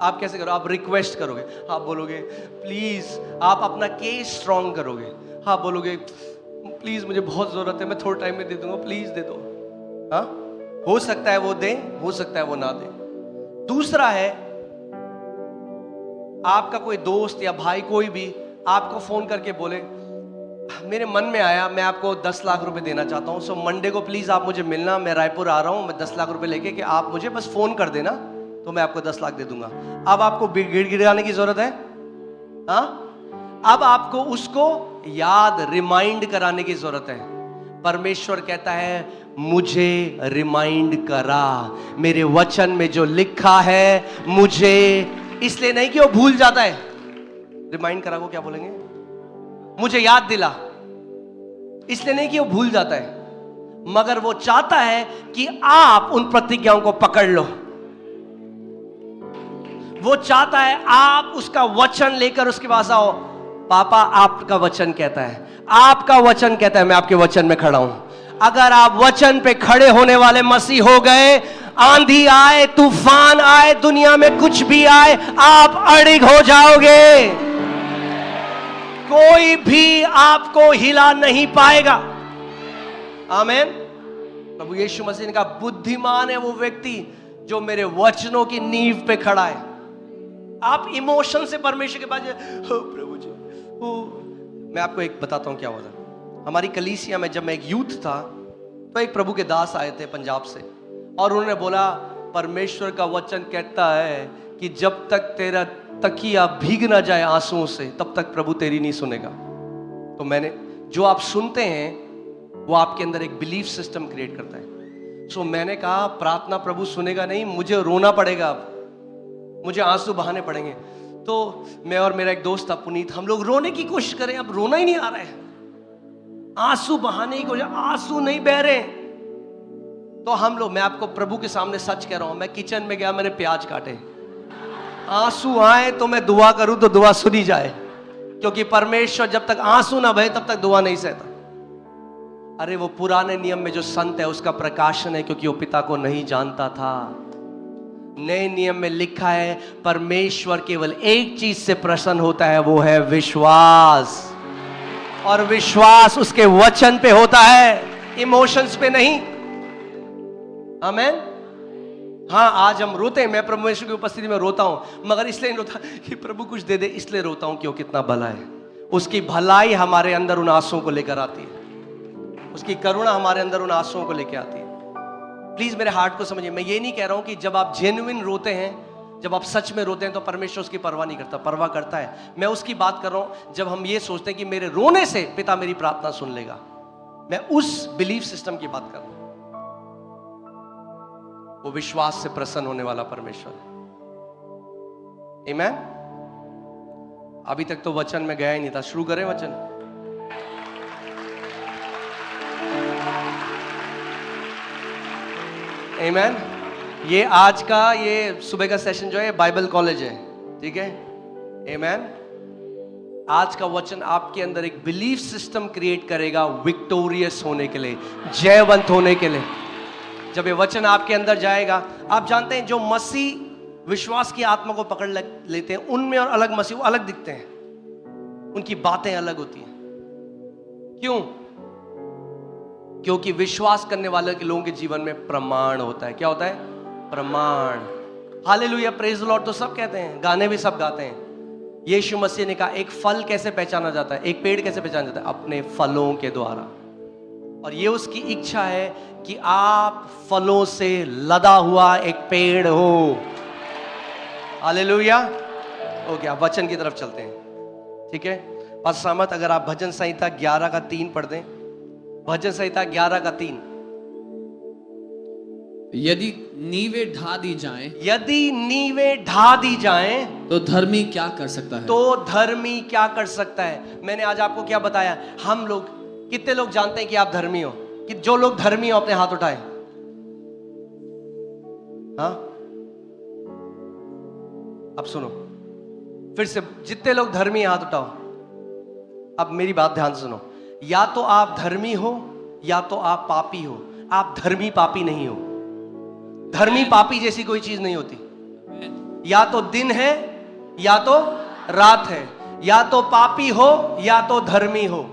आप कैसे करो? आप रिक्वेस्ट करोगे, आप बोलोगे प्लीज, आप अपना केस स्ट्रॉन्ग करोगे, आप बोलोगे प्लीज मुझे बहुत जरूरत है, मैं थोड़े टाइम में दे दूंगा, प्लीज दे दो। हाँ, हो सकता है वो दे, हो सकता है वो ना दे। दूसरा है, आपका कोई दोस्त या भाई कोई भी आपको फोन करके बोले मेरे मन में आया मैं आपको 10 लाख रुपए देना चाहता हूं, सो मंडे को प्लीज आप मुझे मिलना, मैं रायपुर आ रहा हूं, मैं 10 लाख रुपए लेके, कि आप मुझे बस फोन कर देना तो मैं आपको 10 लाख दे दूंगा। अब आपको गिड़गिड़ाने की जरूरत है? हाँ, अब आपको उसको याद, रिमाइंड कराने की जरूरत है। परमेश्वर कहता है मुझे रिमाइंड करा, मेरे वचन में जो लिखा है मुझे, इसलिए नहीं कि वो भूल जाता है। रिमाइंड करा को क्या बोलेंगे? मुझे याद दिला, इसलिए नहीं कि वो भूल जाता है, मगर वो चाहता है कि आप उन प्रतिज्ञाओं को पकड़ लो। वो चाहता है आप उसका वचन लेकर उसके पास आओ। पापा आपका वचन कहता है, आपका वचन कहता है, मैं आपके वचन में खड़ा हूं। अगर आप वचन पे खड़े होने वाले मसीह हो गए, आंधी आए, तूफान आए, दुनिया में कुछ भी आए, आप अड़िग हो जाओगे। कोई भी आपको हिला नहीं पाएगा। आमीन। प्रभु यीशु मसीह ने कहा बुद्धिमान है वो व्यक्ति जो मेरे वचनों की नींव पे खड़ा है। आप इमोशन से परमेश्वर के पास प्रभु जी, मैं आपको एक बताता हूं क्या हुआ था। हमारी कलीसिया में जब मैं एक यूथ था, तो एक प्रभु के दास आए थे पंजाब से, और उन्होंने बोला परमेश्वर का वचन कहता है कि जब तक तेरा तकिया भीग ना जाए आंसुओं से, तब तक प्रभु तेरी नहीं सुनेगा। तो मैंने, जो आप सुनते हैं वो आपके अंदर एक बिलीफ सिस्टम क्रिएट करता है। सो मैंने कहा प्रार्थना प्रभु सुनेगा नहीं, मुझे रोना पड़ेगा, अब मुझे आंसू बहाने पड़ेंगे। तो मैं और मेरा एक दोस्त था पुनीत, हम लोग रोने की कोशिश करें, अब रोना ही नहीं आ रहा है, आंसू बहाने की कोशिश, आंसू नहीं बह रहे। तो हम लोग, मैं आपको प्रभु के सामने सच कह रहा हूं, मैं किचन में गया, मैंने प्याज काटे, आंसू आए तो मैं दुआ करूं तो दुआ सुनी जाए, क्योंकि परमेश्वर जब तक आंसू ना बहे तब तक दुआ नहीं सहता। अरे वो पुराने नियम में जो संत है उसका प्रकाशन है, क्योंकि वो पिता को नहीं जानता था। नए नियम में लिखा है परमेश्वर केवल एक चीज से प्रसन्न होता है, वो है विश्वास, और विश्वास उसके वचन पे होता है, इमोशंस पे नहीं। आमीन। हाँ, आज हम रोते हैं, मैं परमेश्वर की उपस्थिति में रोता हूं, मगर इसलिए नहीं रोता कि प्रभु कुछ दे दे, इसलिए रोता हूं कि वो कितना भला है। उसकी भलाई हमारे अंदर उन आंसुओं को लेकर आती है। उसकी करुणा हमारे अंदर उन आंसुओं को लेके आती है। प्लीज मेरे हार्ट को समझिए, मैं ये नहीं कह रहा हूं कि जब आप जेन्युइन रोते हैं, जब आप सच में रोते हैं तो परमेश्वर उसकी परवाह नहीं करता, परवाह करता है। मैं उसकी बात कर रहा हूं जब हम ये सोचते हैं कि मेरे रोने से पिता मेरी प्रार्थना सुन लेगा। मैं उस बिलीफ सिस्टम की बात कर रहा हूं। वो विश्वास से प्रसन्न होने वाला परमेश्वर है। आमीन। अभी तक तो वचन में गया ही नहीं था, शुरू करें वचन। आमीन। ये आज का ये सुबह का सेशन जो है बाइबल कॉलेज है, ठीक है। आमीन। आज का वचन आपके अंदर एक बिलीफ सिस्टम क्रिएट करेगा विक्टोरियस होने के लिए, जयवंत होने के लिए। जब ये वचन आपके अंदर जाएगा, आप जानते हैं जो मसीह विश्वास की आत्मा को पकड़ लेते हैं, उनमें और अलग मसीह वो अलग दिखते हैं, उनकी बातें अलग होती हैं। क्यों? क्योंकि विश्वास करने वाले के लोगों के जीवन में प्रमाण होता है। क्या होता है? प्रमाण। हालेलुया, प्रेज द लॉर्ड तो सब कहते हैं, गाने भी सब गाते हैं। यीशु मसीह ने कहा एक फल कैसे पहचाना जाता है, एक पेड़ कैसे पहचाना जाता है? अपने फलों के द्वारा। और ये उसकी इच्छा है कि आप फलों से लदा हुआ एक पेड़ हो। हालेलुया। ओके, आप वचन की तरफ चलते हैं, ठीक है। बस सहमत? अगर आप भजन संहिता 11 का 3 पढ़ दें, भजन संहिता 11 का 3। यदि नींवें ढा दी जाएं, यदि नींवें ढा दी जाएं, तो धर्मी क्या कर सकता है? तो धर्मी क्या कर सकता है? मैंने आज आपको क्या बताया? हम लोग, कितने लोग जानते हैं कि आप धर्मी हो? कि जो लोग धर्मी हो अपने हाथ उठाएं। हाँ, अब सुनो फिर से, जितने लोग धर्मी हैं हाथ उठाओ। अब मेरी बात ध्यान से सुनो। या तो आप धर्मी हो या तो आप पापी हो। आप धर्मी पापी नहीं हो। धर्मी पापी जैसी कोई चीज नहीं होती। या तो दिन है या तो रात है, या तो पापी हो या तो धर्मी हो।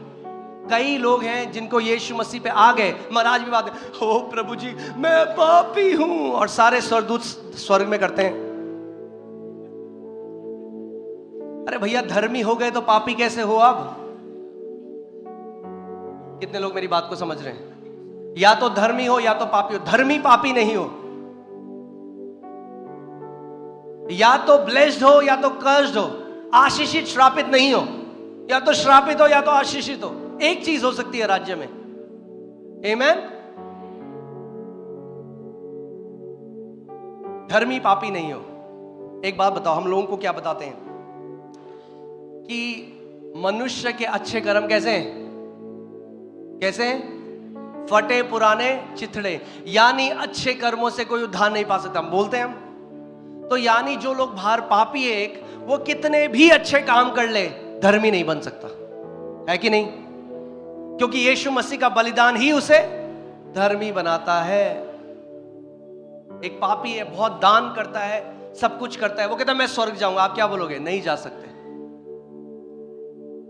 कई लोग हैं जिनको यीशु मसीह पे आ गए, महाराज भी बात, ओ प्रभु जी मैं पापी हूं, और सारे स्वर्गदूत स्वर्ग में करते हैं। अरे भैया, धर्मी हो गए तो पापी कैसे हो आप? कितने लोग मेरी बात को समझ रहे हैं? या तो धर्मी हो या तो पापी हो। धर्मी पापी नहीं हो। या तो ब्लेस्ड हो या तो कर्स्ड हो। आशीषित श्रापित नहीं हो। या तो श्रापित हो या तो आशीषित हो। एक चीज हो सकती है राज्य में। आमीन। धर्मी पापी नहीं हो। एक बात बताओ, हम लोगों को क्या बताते हैं कि मनुष्य के अच्छे कर्म कैसे हैं? कैसे हैं? फटे पुराने चिथड़े। यानी अच्छे कर्मों से कोई उद्धार नहीं पा सकता, हम बोलते हैं हम। तो यानी जो लोग बाहर पापी है, एक वो कितने भी अच्छे काम कर ले, धर्मी नहीं बन सकता, है कि नहीं? क्योंकि यीशु मसीह का बलिदान ही उसे धर्मी बनाता है। एक पापी है, बहुत दान करता है, सब कुछ करता है, वो कहता है मैं स्वर्ग जाऊंगा। आप क्या बोलोगे? नहीं जा सकते।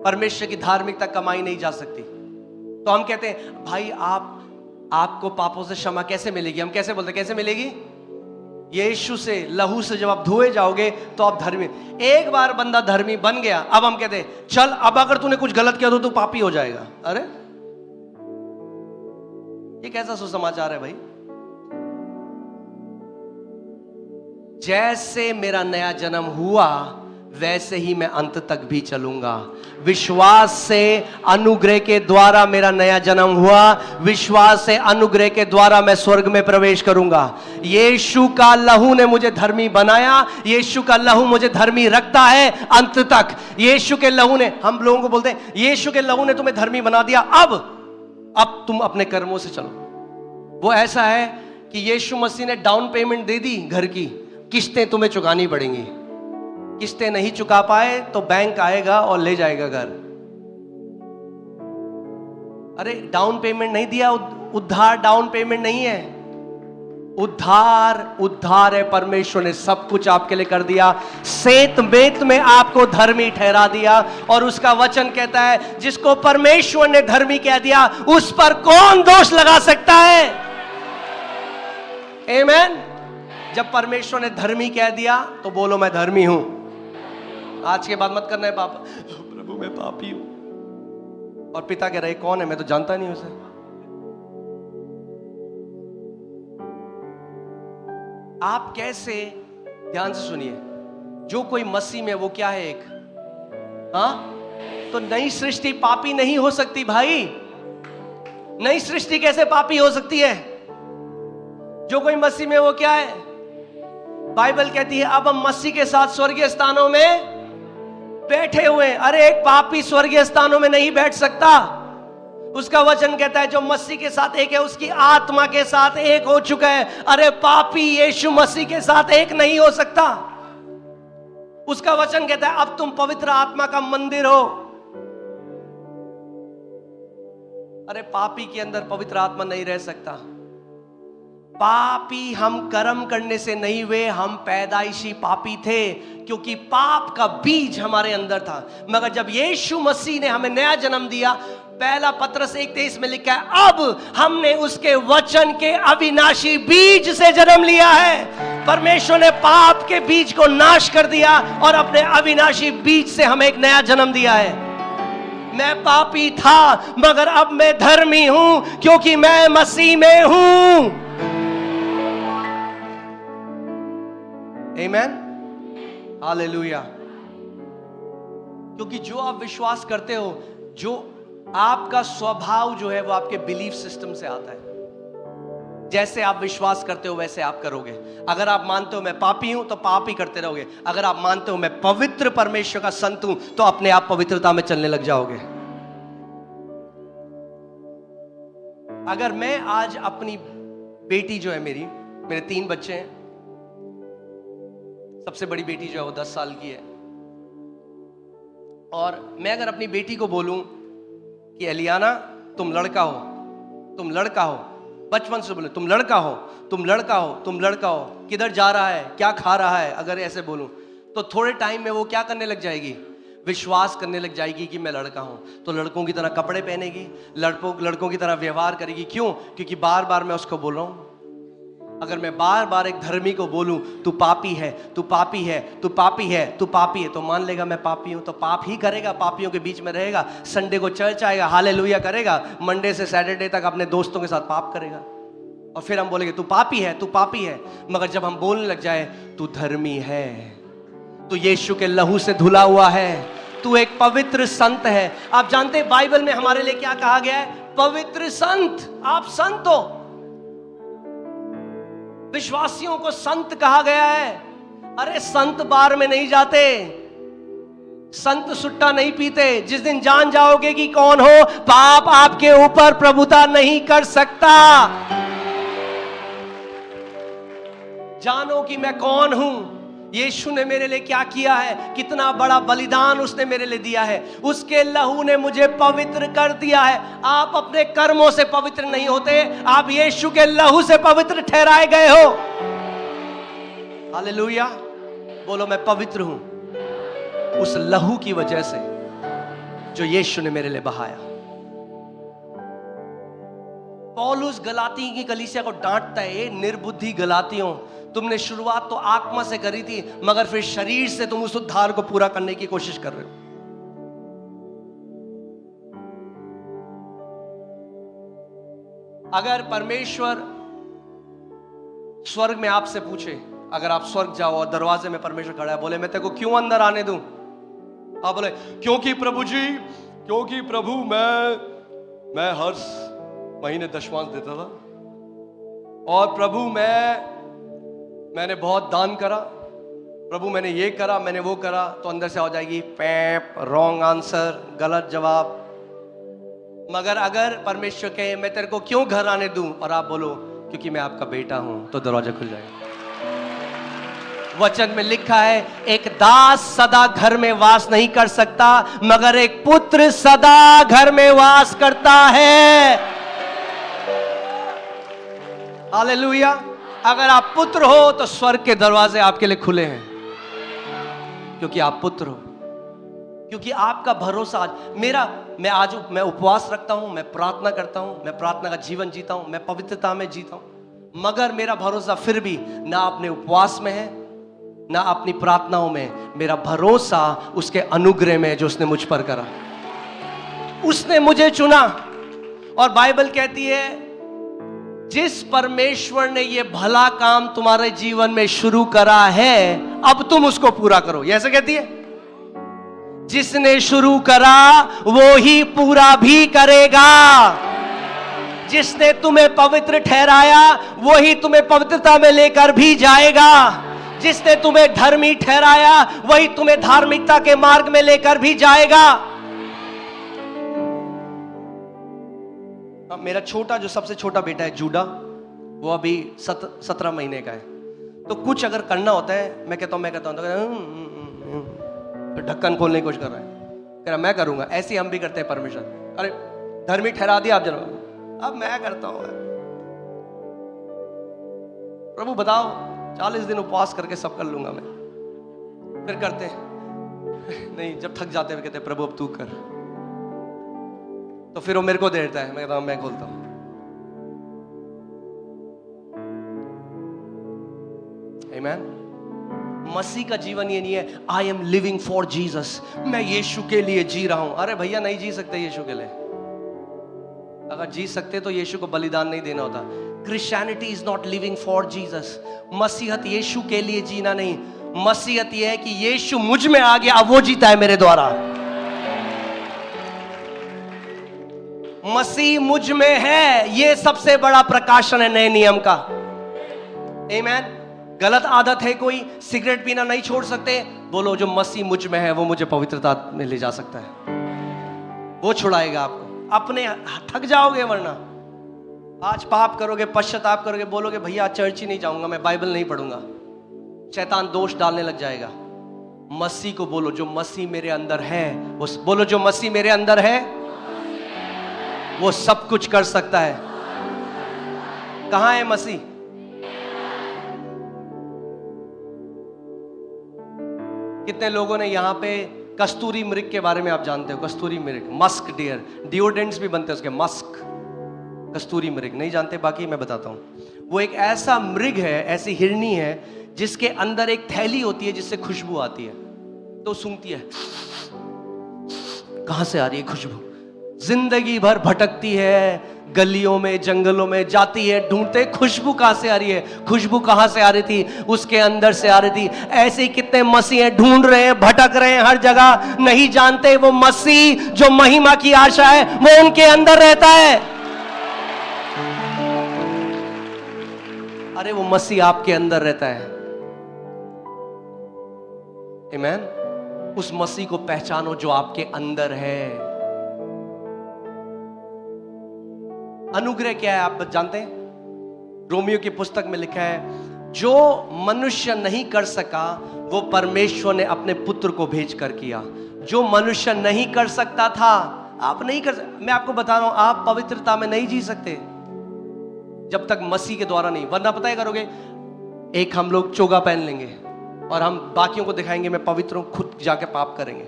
परमेश्वर की धार्मिकता कमाई नहीं जा सकती। तो हम कहते हैं भाई आपको पापों से क्षमा कैसे मिलेगी? हम कैसे बोलते, कैसे मिलेगी? यीशु से, लहू से जब आप धोए जाओगे तो आप धर्मी। एक बार बंदा धर्मी बन गया, अब हम कहते हैं चल अब अगर तूने कुछ गलत किया तो तू पापी हो जाएगा। अरे ये कैसा सुसमाचार है भाई? जैसे मेरा नया जन्म हुआ वैसे ही मैं अंत तक भी चलूंगा। विश्वास से अनुग्रह के द्वारा मेरा नया जन्म हुआ, विश्वास से अनुग्रह के द्वारा मैं स्वर्ग में प्रवेश करूंगा। यीशु का लहू ने मुझे धर्मी बनाया, यीशु का लहू मुझे धर्मी रखता है अंत तक। यीशु के लहू ने, हम लोगों को बोलते हैं यीशु के लहू ने तुम्हें धर्मी बना दिया, अब तुम अपने कर्मों से चलो। वो ऐसा है कि यीशु मसीह ने डाउन पेमेंट दे दी घर की, किस्तें तुम्हें चुकानी पड़ेंगी। किस्तें नहीं चुका पाए तो बैंक आएगा और ले जाएगा घर। अरे डाउन पेमेंट नहीं दिया, उद्धार डाउन पेमेंट नहीं है। उद्धार है, परमेश्वर ने सब कुछ आपके लिए कर दिया। सेत बेत में आपको धर्मी ठहरा दिया। और उसका वचन कहता है जिसको परमेश्वर ने धर्मी कह दिया उस पर कौन दोष लगा सकता है? आमीन। जब परमेश्वर ने धर्मी कह दिया तो बोलो मैं धर्मी हूं। आज के बाद मत करना है पापा, प्रभु मैं पापी हूं। और पिता कह रहे कौन है? मैं तो जानता नहीं उसे। आप कैसे, ध्यान से सुनिए, जो कोई मसीह में, वो क्या है? एक, हाँ, तो नई सृष्टि पापी नहीं हो सकती भाई। नई सृष्टि कैसे पापी हो सकती है? जो कोई मसीह में, वो क्या है? बाइबल कहती है अब हम मसीह के साथ स्वर्गीय स्थानों में बैठे हुए हैं। अरे एक पापी स्वर्गीय स्थानों में नहीं बैठ सकता। उसका वचन कहता है जो मसीह के साथ एक है उसकी आत्मा के साथ एक हो चुका है। अरे पापी यीशु मसीह के साथ एक नहीं हो सकता। उसका वचन कहता है अब तुम पवित्र आत्मा का मंदिर हो। अरे पापी के अंदर पवित्र आत्मा नहीं रह सकता। पापी हम कर्म करने से नहीं हुए, हम पैदाइशी पापी थे, क्योंकि पाप का बीज हमारे अंदर था। मगर जब यीशु मसीह ने हमें नया जन्म दिया, पहला पत्रस 1:23 में लिखा है अब हमने उसके वचन के अविनाशी बीज से जन्म लिया है। परमेश्वर ने पाप के बीज को नाश कर दिया और अपने अविनाशी बीज से हमें एक नया जन्म दिया है। मैं पापी था मगर अब मैं धर्मी हूं, क्योंकि मैं मसीह में हूं। आमेन, हालेलुया। क्योंकि जो आप विश्वास करते हो, जो आपका स्वभाव जो है वो आपके बिलीफ सिस्टम से आता है। जैसे आप विश्वास करते हो वैसे आप करोगे। अगर आप मानते हो मैं पापी हूं तो पाप ही करते रहोगे। अगर आप मानते हो मैं पवित्र परमेश्वर का संत हूं तो अपने आप पवित्रता में चलने लग जाओगे। अगर मैं आज अपनी बेटी जो है, मेरे 3 बच्चे हैं, सबसे बड़ी बेटी जो है वो 10 साल की है, और मैं अगर अपनी बेटी को बोलूं कि एलियाना तुम लड़का हो, तुम लड़का हो, बचपन से बोले तुम लड़का हो, तुम लड़का हो, तुम लड़का हो, किधर जा रहा है, क्या खा रहा है, अगर ऐसे बोलूं तो थोड़े टाइम में वो क्या करने लग जाएगी? विश्वास करने लग जाएगी कि मैं लड़का हूं। तो लड़कों की तरह कपड़े पहनेगी, लड़कों की तरह व्यवहार करेगी। क्यों? क्योंकि बार बार मैं उसको बोल रहा हूं। अगर मैं बार बार एक धर्मी को बोलूं तू पापी है, तू पापी है, तू पापी है, तू पापी है, तो मान लेगा मैं पापी हूं, तो पाप ही करेगा, पापियों के बीच में रहेगा। संडे को चर्च आएगा, हालेलुया करेगा, मंडे से सैटरडे तक अपने दोस्तों के साथ पाप करेगा, और फिर हम बोलेंगे तू पापी है, तू पापी है। मगर जब हम बोलने लग जाए तू धर्मी है, तू यीशु के लहू से धुला हुआ है, तू एक पवित्र संत है। आप जानते हैं बाइबल में हमारे लिए क्या कहा गया है? पवित्र संत। आप संत हो। विश्वासियों को संत कहा गया है। अरे संत बार में नहीं जाते, संत सुट्टा नहीं पीते। जिस दिन जान जाओगे कि कौन हो, पाप आपके ऊपर प्रभुता नहीं कर सकता। जानो कि मैं कौन हूं, यीशु ने मेरे लिए क्या किया है, कितना बड़ा बलिदान उसने मेरे लिए दिया है। उसके लहू ने मुझे पवित्र कर दिया है। आप अपने कर्मों से पवित्र नहीं होते, आप यीशु के लहू से पवित्र ठहराए गए हो। हालेलुया। बोलो मैं पवित्र हूं उस लहू की वजह से जो यीशु ने मेरे लिए बहाया। पौलुस गलाती की कलीसिया को डांटता है, निर्बुद्धि गलातियों, तुमने शुरुआत तो आत्मा से करी थी, मगर फिर शरीर से तुम उस उद्धार को पूरा करने की कोशिश कर रहे हो। अगर परमेश्वर स्वर्ग में आपसे पूछे, अगर आप स्वर्ग जाओ और दरवाजे में परमेश्वर खड़ा है, बोले मैं तेरे को क्यों अंदर आने दूं? आप बोले क्योंकि प्रभु जी, क्योंकि प्रभु मैं हर महीने दशमांश देता था, और प्रभु मैंने बहुत दान करा, प्रभु मैंने ये करा, मैंने वो करा, तो अंदर से हो जाएगी पैप, रॉन्ग आंसर, गलत जवाब। मगर अगर परमेश्वर कहे मैं तेरे को क्यों घर आने दूं, और आप बोलो क्योंकि मैं आपका बेटा हूं, तो दरवाजा खुल जाएगा। वचन में लिखा है एक दास सदा घर में वास नहीं कर सकता, मगर एक पुत्र सदा घर में वास करता है। हालेलुया। अगर आप पुत्र हो तो स्वर्ग के दरवाजे आपके लिए खुले हैं, क्योंकि आप पुत्र हो, क्योंकि आपका भरोसा आज मैं उपवास रखता हूं, मैं प्रार्थना करता हूं, मैं प्रार्थना का जीवन जीता हूं, मैं पवित्रता में जीता हूं, मगर मेरा भरोसा फिर भी ना अपने उपवास में है ना अपनी प्रार्थनाओं में। मेरा भरोसा उसके अनुग्रह में जो उसने मुझ पर करा। उसने मुझे चुना, और बाइबल कहती है जिस परमेश्वर ने ये भला काम तुम्हारे जीवन में शुरू करा है, अब तुम उसको पूरा करो। ये ऐसे कहती है, जिसने शुरू करा वो ही पूरा भी करेगा। जिसने तुम्हें पवित्र ठहराया वो ही तुम्हें पवित्रता में लेकर भी जाएगा। जिसने तुम्हें धर्मी ठहराया वही तुम्हें धार्मिकता के मार्ग में लेकर भी जाएगा। मेरा छोटा, जो सबसे छोटा बेटा है जूडा, वो अभी 17 महीने का है। तो कुछ अगर करना होता है, मैं कहता हूं तो ढक्कन खोलने की कोशिश कर रहा है, कह रहा मैं करूंगा। ऐसे हम भी करते हैं परमेश्वर, अरे धर्मी ठहरा दिया आप, जरा अब मैं करता हूं। प्रभु बताओ, 40 दिन उपवास करके सब कर लूंगा मैं। फिर करते हैं नहीं, जब थक जाते हैं कहते हैं प्रभु अब तू कर। तो फिर वो मेरे को दे देता है, मैं कहता हूं मैं खोलता हूं। आमीन। मसीह का जीवन ये नहीं है I am living for Jesus, मैं यीशु के लिए जी रहा हूं। अरे भैया नहीं जी सकते यीशु के लिए। अगर जी सकते तो यीशु को बलिदान नहीं देना होता। Christianity is not living for Jesus. मसीहत यीशु के लिए जीना नहीं, मसीहत यह है कि यीशु मुझ में आ गया, अब वो जीता है मेरे द्वारा। मसीह मुझ में है, ये सबसे बड़ा प्रकाशन है नए नियम का। आमीन। गलत आदत है कोई, सिगरेट पीना नहीं छोड़ सकते, बोलो जो मसीह मुझ में है वो मुझे पवित्रता में ले जा सकता है, वो छुड़ाएगा आपको। अपने थक जाओगे, वरना आज पाप करोगे, पश्चाताप करोगे, बोलोगे भैया आज चर्च ही नहीं जाऊंगा, मैं बाइबल नहीं पढ़ूंगा, शैतान दोष डालने लग जाएगा। मसीह को बोलो जो मसीह मेरे अंदर है, उस बोलो जो मसीह मेरे अंदर है वो सब कुछ कर सकता है। कहां है मसीह? कितने लोगों ने यहाँ पे कस्तूरी मृग के बारे में आप जानते हो? कस्तूरी मृग, मस्क डियर, डिओडेंट्स भी बनते हैं उसके, मस्क, कस्तूरी मृग नहीं जानते? बाकी मैं बताता हूँ। वो एक ऐसा मृग है, ऐसी हिरनी है जिसके अंदर एक थैली होती है जिससे खुशबू आती है। तो सूंघती है, कहां से आ रही है खुशबू? जिंदगी भर भटकती है, गलियों में जंगलों में जाती है, ढूंढते खुशबू कहां से आ रही है। खुशबू कहां से आ रही थी? उसके अंदर से आ रही थी। ऐसे ही कितने मसीह हैं, ढूंढ रहे हैं, भटक रहे हैं हर जगह, नहीं जानते वो मसीह जो महिमा की आशा है वो उनके अंदर रहता है। अरे वो मसीह आपके अंदर रहता है। आमीन। उस मसीह को पहचानो जो आपके अंदर है। अनुग्रह क्या है आप जानते हैं? रोमियो की पुस्तक में लिखा है, जो मनुष्य नहीं कर सका वो परमेश्वर ने अपने पुत्र को भेजकर किया। जो मनुष्य नहीं कर सकता था, आप नहीं कर सकते। मैं आपको बता रहा हूं, आप पवित्रता में नहीं जी सकते जब तक मसीह के द्वारा नहीं। वरना पता है करोगे, एक हम लोग चोगा पहन लेंगे और हम बाकियों को दिखाएंगे मैं पवित्र हूं, खुद जाके पाप करेंगे।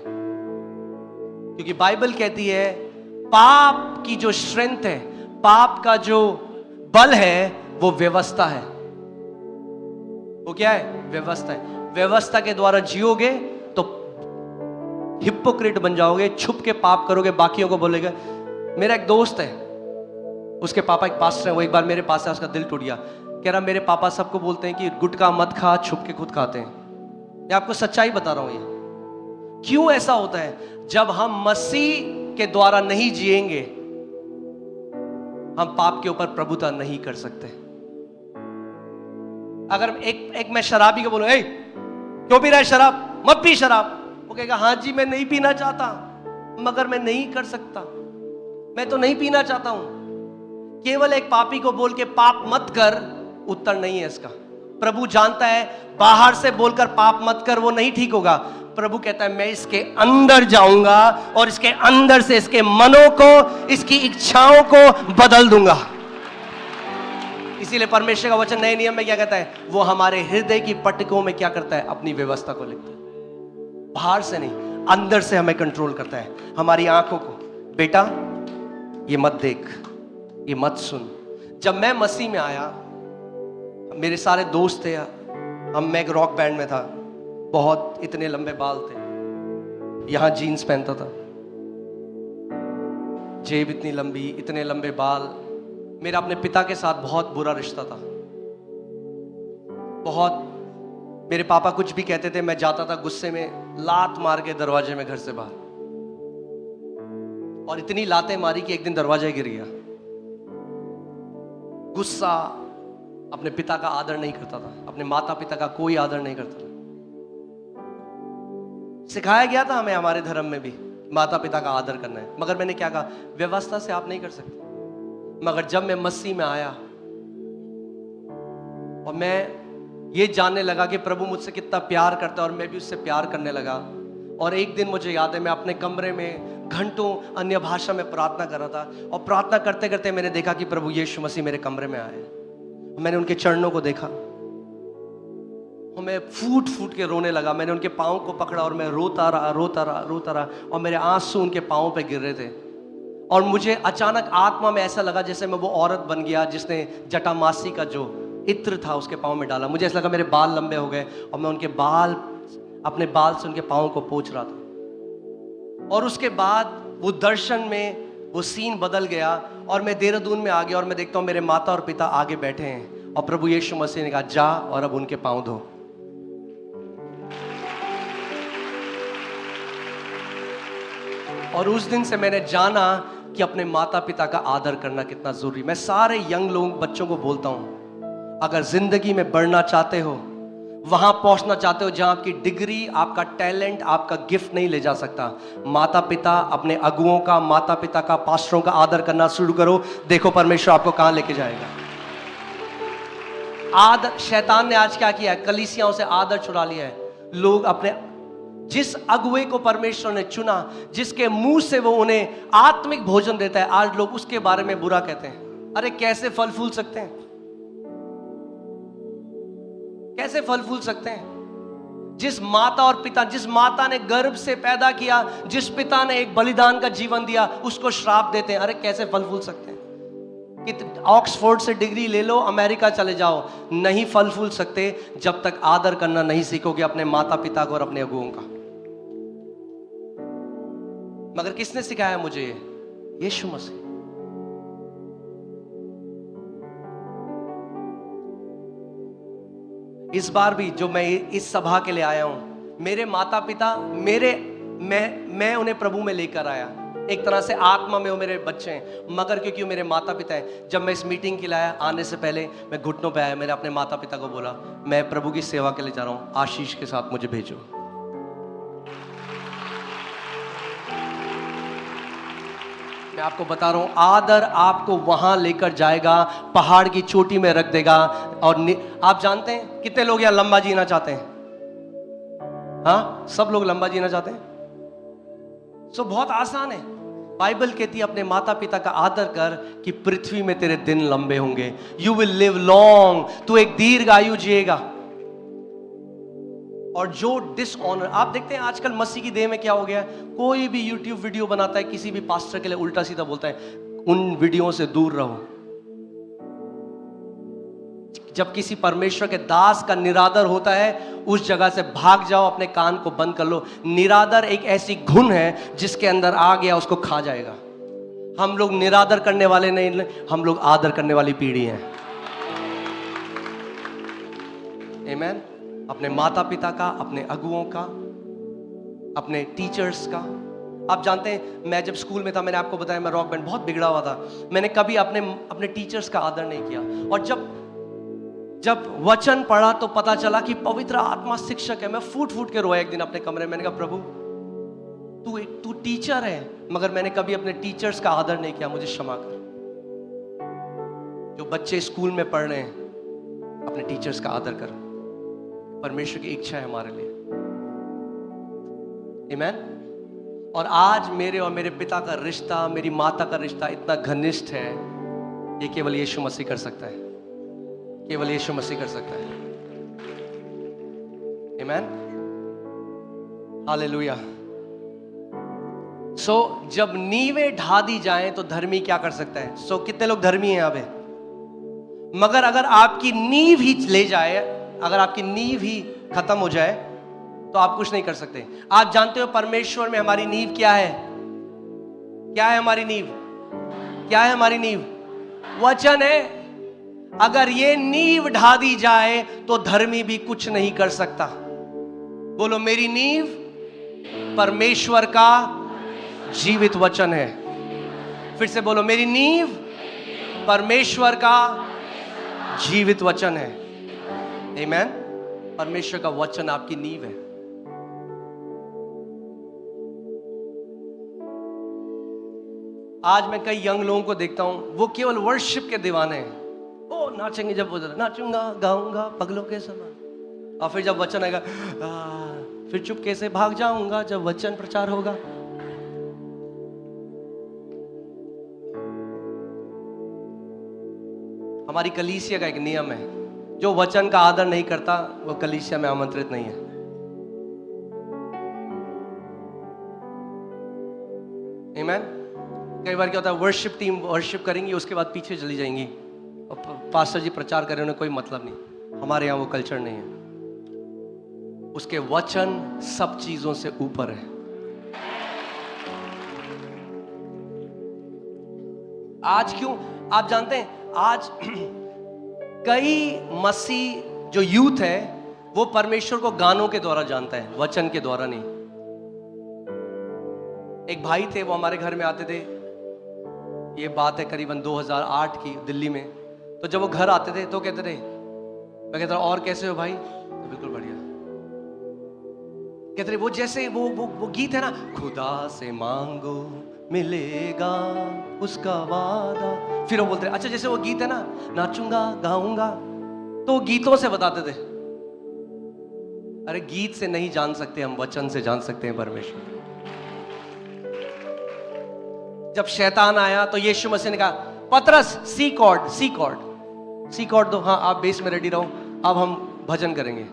क्योंकि बाइबल कहती है पाप की जो स्ट्रेंथ है, पाप का जो बल है वो व्यवस्था है। वो क्या है? व्यवस्था है। व्यवस्था के द्वारा जियोगे तो हिपोक्रेट बन जाओगे, छुप के पाप करोगे, बाकियों को बोलेगा। मेरा एक दोस्त है, उसके पापा एक पास्टर है, वो एक बार मेरे पास है, उसका दिल टूट गया। कह रहा मेरे पापा सबको बोलते हैं कि गुटखा मत खा, छुप के खुद खाते हैं। मैं आपको सच्चाई बता रहा हूं। ये क्यों ऐसा होता है? जब हम मसीह के द्वारा नहीं जिएंगे, हम पाप के ऊपर प्रभुता नहीं कर सकते। अगर एक मैं शराबी को बोलूं, ए क्यों पी रहा है शराब, मत पी शराब, वो कहेगा हाँ जी मैं नहीं पीना चाहता, मगर मैं नहीं कर सकता, मैं तो नहीं पीना चाहता हूं। केवल एक पापी को बोल के पाप मत कर उत्तर नहीं है इसका। प्रभु जानता है बाहर से बोलकर पाप मत कर वो नहीं ठीक होगा। प्रभु कहता है मैं इसके अंदर जाऊंगा और इसके अंदर से इसके मनों को, इसकी इच्छाओं को बदल दूंगा। इसीलिए परमेश्वर का वचन नए नियम में क्या कहता है? वो हमारे हृदय की पट्टिकों में क्या करता है? अपनी व्यवस्था को लिखता है। बाहर से नहीं, अंदर से हमें कंट्रोल करता है। हमारी आंखों को, बेटा ये मत देख, ये मत सुन। जब मैं मसीह में आया, मेरे सारे दोस्त थे, मैं एक रॉक बैंड में था, बहुत इतने लंबे बाल थे, यहां जीन्स पहनता था, जेब इतनी लंबी, इतने लंबे बाल, मेरा अपने पिता के साथ बहुत बुरा रिश्ता था, बहुत। मेरे पापा कुछ भी कहते थे, मैं जाता था गुस्से में, लात मार के दरवाजे में घर से बाहर, और इतनी लातें मारी कि एक दिन दरवाजा ही गिर गया। गुस्सा, अपने पिता का आदर नहीं करता था, अपने माता पिता का कोई आदर नहीं करता था। सिखाया गया था हमें हमारे धर्म में भी माता पिता का आदर करना है, मगर मैंने क्या कहा, व्यवस्था से आप नहीं कर सकते। मगर जब मैं मसीह में आया और मैं ये जानने लगा कि प्रभु मुझसे कितना प्यार करता है और मैं भी उससे प्यार करने लगा, और एक दिन मुझे याद है, मैं अपने कमरे में घंटों अन्य भाषा में प्रार्थना कर रहा था, और प्रार्थना करते करते मैंने देखा कि प्रभु यीशु मसीह मेरे कमरे में आए। मैंने उनके चरणों को देखा और मैं फूट फूट के रोने लगा। मैंने उनके पाँव को पकड़ा और मैं रोता रहा, और मेरे आंसू उनके पाँव पे गिर रहे थे। और मुझे अचानक आत्मा में ऐसा लगा जैसे मैं वो औरत बन गया जिसने जटामासी का जो इत्र था उसके पाँव में डाला। मुझे ऐसा लगा मेरे बाल लंबे हो गए और मैं उनके बाल, अपने बाल से उनके पाँव को पोंछ रहा था। और उसके बाद वो दर्शन में वो सीन बदल गया और मैं देहरादून में आ गया, और मैं देखता हूँ मेरे माता और पिता आगे बैठे हैं, और प्रभु यीशु मसीह ने कहा जा और अब उनके पाँव धो। और उस दिन से मैंने जाना कि अपने माता पिता का आदर करना कितना जरूरी। मैं सारे यंग लोग, बच्चों को बोलता हूं, अगर जिंदगी में बढ़ना चाहते हो, वहां पहुंचना चाहते हो जहां आपकी डिग्री, आपका टैलेंट, आपका गिफ्ट नहीं ले जा सकता, माता पिता, अपने अगुओं का, माता पिता का, पास्टरों का आदर करना शुरू करो। देखो परमेश्वर आपको कहां लेके जाएगा। आदर, शैतान ने आज क्या किया है, कलीसियाओं से आदर चुरा लिया है। लोग अपने, जिस अगुए को परमेश्वर ने चुना, जिसके मुंह से वो उन्हें आत्मिक भोजन देता है, आज लोग उसके बारे में बुरा कहते हैं। अरे कैसे फल फूल सकते हैं, कैसे फल फूल सकते हैं? जिस माता और पिता, जिस माता ने गर्भ से पैदा किया, जिस पिता ने एक बलिदान का जीवन दिया, उसको श्राप देते हैं। अरे कैसे फल फूल सकते हैं? कि ऑक्सफोर्ड से डिग्री ले लो, अमेरिका चले जाओ, नहीं फल फूल सकते जब तक आदर करना नहीं सीखोगे अपने माता पिता को और अपने अगुओं का। मगर किसने सिखाया मुझे ये? यीशु मसीह। इस बार भी जो मैं इस सभा के लिए आया हूं, मेरे माता पिता, मैं उन्हें प्रभु में लेकर आया। एक तरह से आत्मा में वो मेरे बच्चे हैं, मगर क्योंकि वो मेरे माता पिता हैं, जब मैं इस मीटिंग के लिए आया, आने से पहले मैं घुटनों पे आया, मैंने अपने माता पिता को बोला, मैं प्रभु की सेवा के लिए जा रहा हूं, आशीष के साथ मुझे भेजो। मैं आपको बता रहा हूं, आदर आपको वहां लेकर जाएगा, पहाड़ की चोटी में रख देगा। और आप जानते हैं कितने लोग यहां लंबा जीना चाहते हैं? हाँ, सब लोग लंबा जीना चाहते हैं। सो बहुत आसान है। बाइबल कहती है अपने माता पिता का आदर कर कि पृथ्वी में तेरे दिन लंबे होंगे। यू विल लिव लॉन्ग, तू एक दीर्घ आयु जिएगा। और जो डिसऑनर, आप देखते हैं आजकल मसीह की देह में क्या हो गया, कोई भी यूट्यूब वीडियो बनाता है, किसी भी पास्टर के लिए उल्टा सीधा बोलता है, उन वीडियो से दूर रहो। जब किसी परमेश्वर के दास का निरादर होता है, उस जगह से भाग जाओ, अपने कान को बंद कर लो। निरादर एक ऐसी घुन है जिसके अंदर आ गया उसको खा जाएगा। हम लोग निरादर करने वाले नहीं, हम लोग आदर करने वाली पीढ़ी हैं। आमीन। अपने माता पिता का, अपने अगुओं का, अपने टीचर्स का। आप जानते हैं, मैं जब स्कूल में था, मैंने आपको बताया मैं रॉक बैंड बहुत बिगड़ा हुआ था, मैंने कभी अपने टीचर्स का आदर नहीं किया। और जब वचन पढ़ा तो पता चला कि पवित्र आत्मा शिक्षक है। मैं फूट फूट के रोया एक दिन अपने कमरे में। मैंने कहा प्रभु तू टीचर है, मगर मैंने कभी अपने टीचर्स का आदर नहीं किया, मुझे क्षमा कर। जो बच्चे स्कूल में पढ़ रहे हैं, अपने टीचर्स का आदर कर। परमेश्वर की इच्छा है हमारे लिए। आमीन। और आज मेरे और मेरे पिता का रिश्ता, मेरी माता का रिश्ता इतना घनिष्ठ है, ये केवल यीशु मसीह कर सकता है, केवल यीशु मसीह कर सकता है। आमीन, हालेलुया। सो जब नींवें ढा दी जाएं तो धर्मी क्या कर सकता है? सो कितने लोग धर्मी हैं यहाँ पे? मगर अगर आपकी नींव ही ले जाए, अगर आपकी नींव ही खत्म हो जाए तो आप कुछ नहीं कर सकते। आप जानते हो परमेश्वर में हमारी नींव क्या है? क्या है हमारी नींव? क्या है हमारी नींव? वचन है। अगर ये नींव ढा दी जाए तो धर्मी भी कुछ नहीं कर सकता। बोलो, मेरी नींव परमेश्वर का जीवित वचन है। फिर से बोलो, मेरी नींव परमेश्वर का जीवित वचन है। आमीन। परमेश्वर का वचन आपकी नींव है। आज मैं कई यंग लोगों को देखता हूं, वो केवल वर्शिप के दीवाने हैं। ओ नाचेंगे, जब वो नाचूंगा गाऊंगा पगलों के समान, और फिर जब वचन आएगा फिर चुपके से भाग जाऊंगा जब वचन प्रचार होगा। हमारी कलीसिया का एक नियम है, जो वचन का आदर नहीं करता वो कलीसिया में आमंत्रित नहीं है। आमीन। कई बार क्या होता है, वर्शिप टीम वर्शिप करेंगी, उसके बाद पीछे चली जाएंगी और पास्टर जी प्रचार करें, उन्हें कोई मतलब नहीं। हमारे यहाँ वो कल्चर नहीं है। उसके वचन सब चीजों से ऊपर है। आज क्यों आप जानते हैं, आज कई मसीह जो यूथ है वो परमेश्वर को गानों के द्वारा जानता है, वचन के द्वारा नहीं। एक भाई थे, वो हमारे घर में आते थे, ये बात है करीबन 2008 की, दिल्ली में। तो जब वो घर आते थे तो कहते थे, मैं कहता और कैसे हो भाई? तो बिल्कुल बढ़िया। कहते थे वो जैसे वो गीत है ना, खुदा से मांगो मिलेगा उसका वादा। फिर वो बोलते, अच्छा जैसे वो गीत है ना, नाचूंगा गाऊंगा, तो गीतों से बताते थे। अरे गीत से नहीं जान सकते हम, वचन से जान सकते हैं परमेश्वर। जब शैतान आया तो यीशु मसीह ने कहा, पतरस सी कॉर्ड दो, हाँ आप बेस में रेडी रहो, अब हम भजन करेंगे।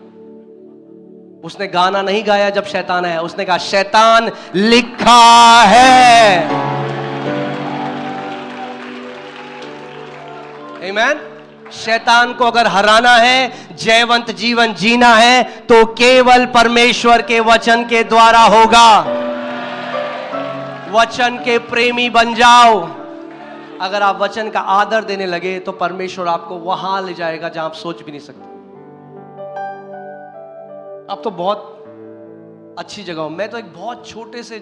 उसने गाना नहीं गाया जब शैतान आया, उसने कहा शैतान लिखा है। आमीन। शैतान को अगर हराना है, जयवंत जीवन जीना है, तो केवल परमेश्वर के वचन के द्वारा होगा। वचन के प्रेमी बन जाओ। अगर आप वचन का आदर देने लगे तो परमेश्वर आपको वहां ले जाएगा जहां आप सोच भी नहीं सकते। अब तो बहुत अच्छी जगह हूं मैं, तो एक बहुत छोटे से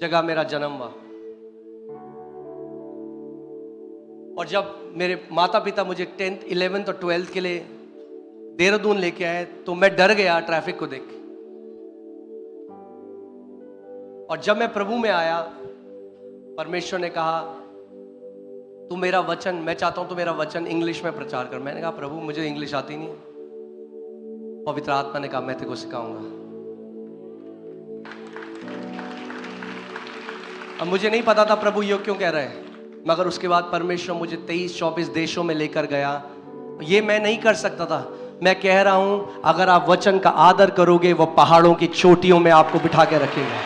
जगह मेरा जन्म हुआ, और जब मेरे माता पिता मुझे 10th 11th और 12th के लिए देहरादून लेके आए तो मैं डर गया ट्रैफिक को देख के। और जब मैं प्रभु में आया, परमेश्वर ने कहा तू मेरा वचन, मैं चाहता हूं तू मेरा वचन इंग्लिश में प्रचार कर। मैंने कहा प्रभु मुझे इंग्लिश आती नहीं। पवित्र आत्मा ने कहा मैं तेरे को सिखाऊंगा। अब मुझे नहीं पता था प्रभु ये क्यों कह रहे हैं, मगर उसके बाद परमेश्वर मुझे 23-24 देशों में लेकर गया। ये मैं नहीं कर सकता था। मैं कह रहा हूं, अगर आप वचन का आदर करोगे, वो पहाड़ों की चोटियों में आपको बिठा के रखेगा।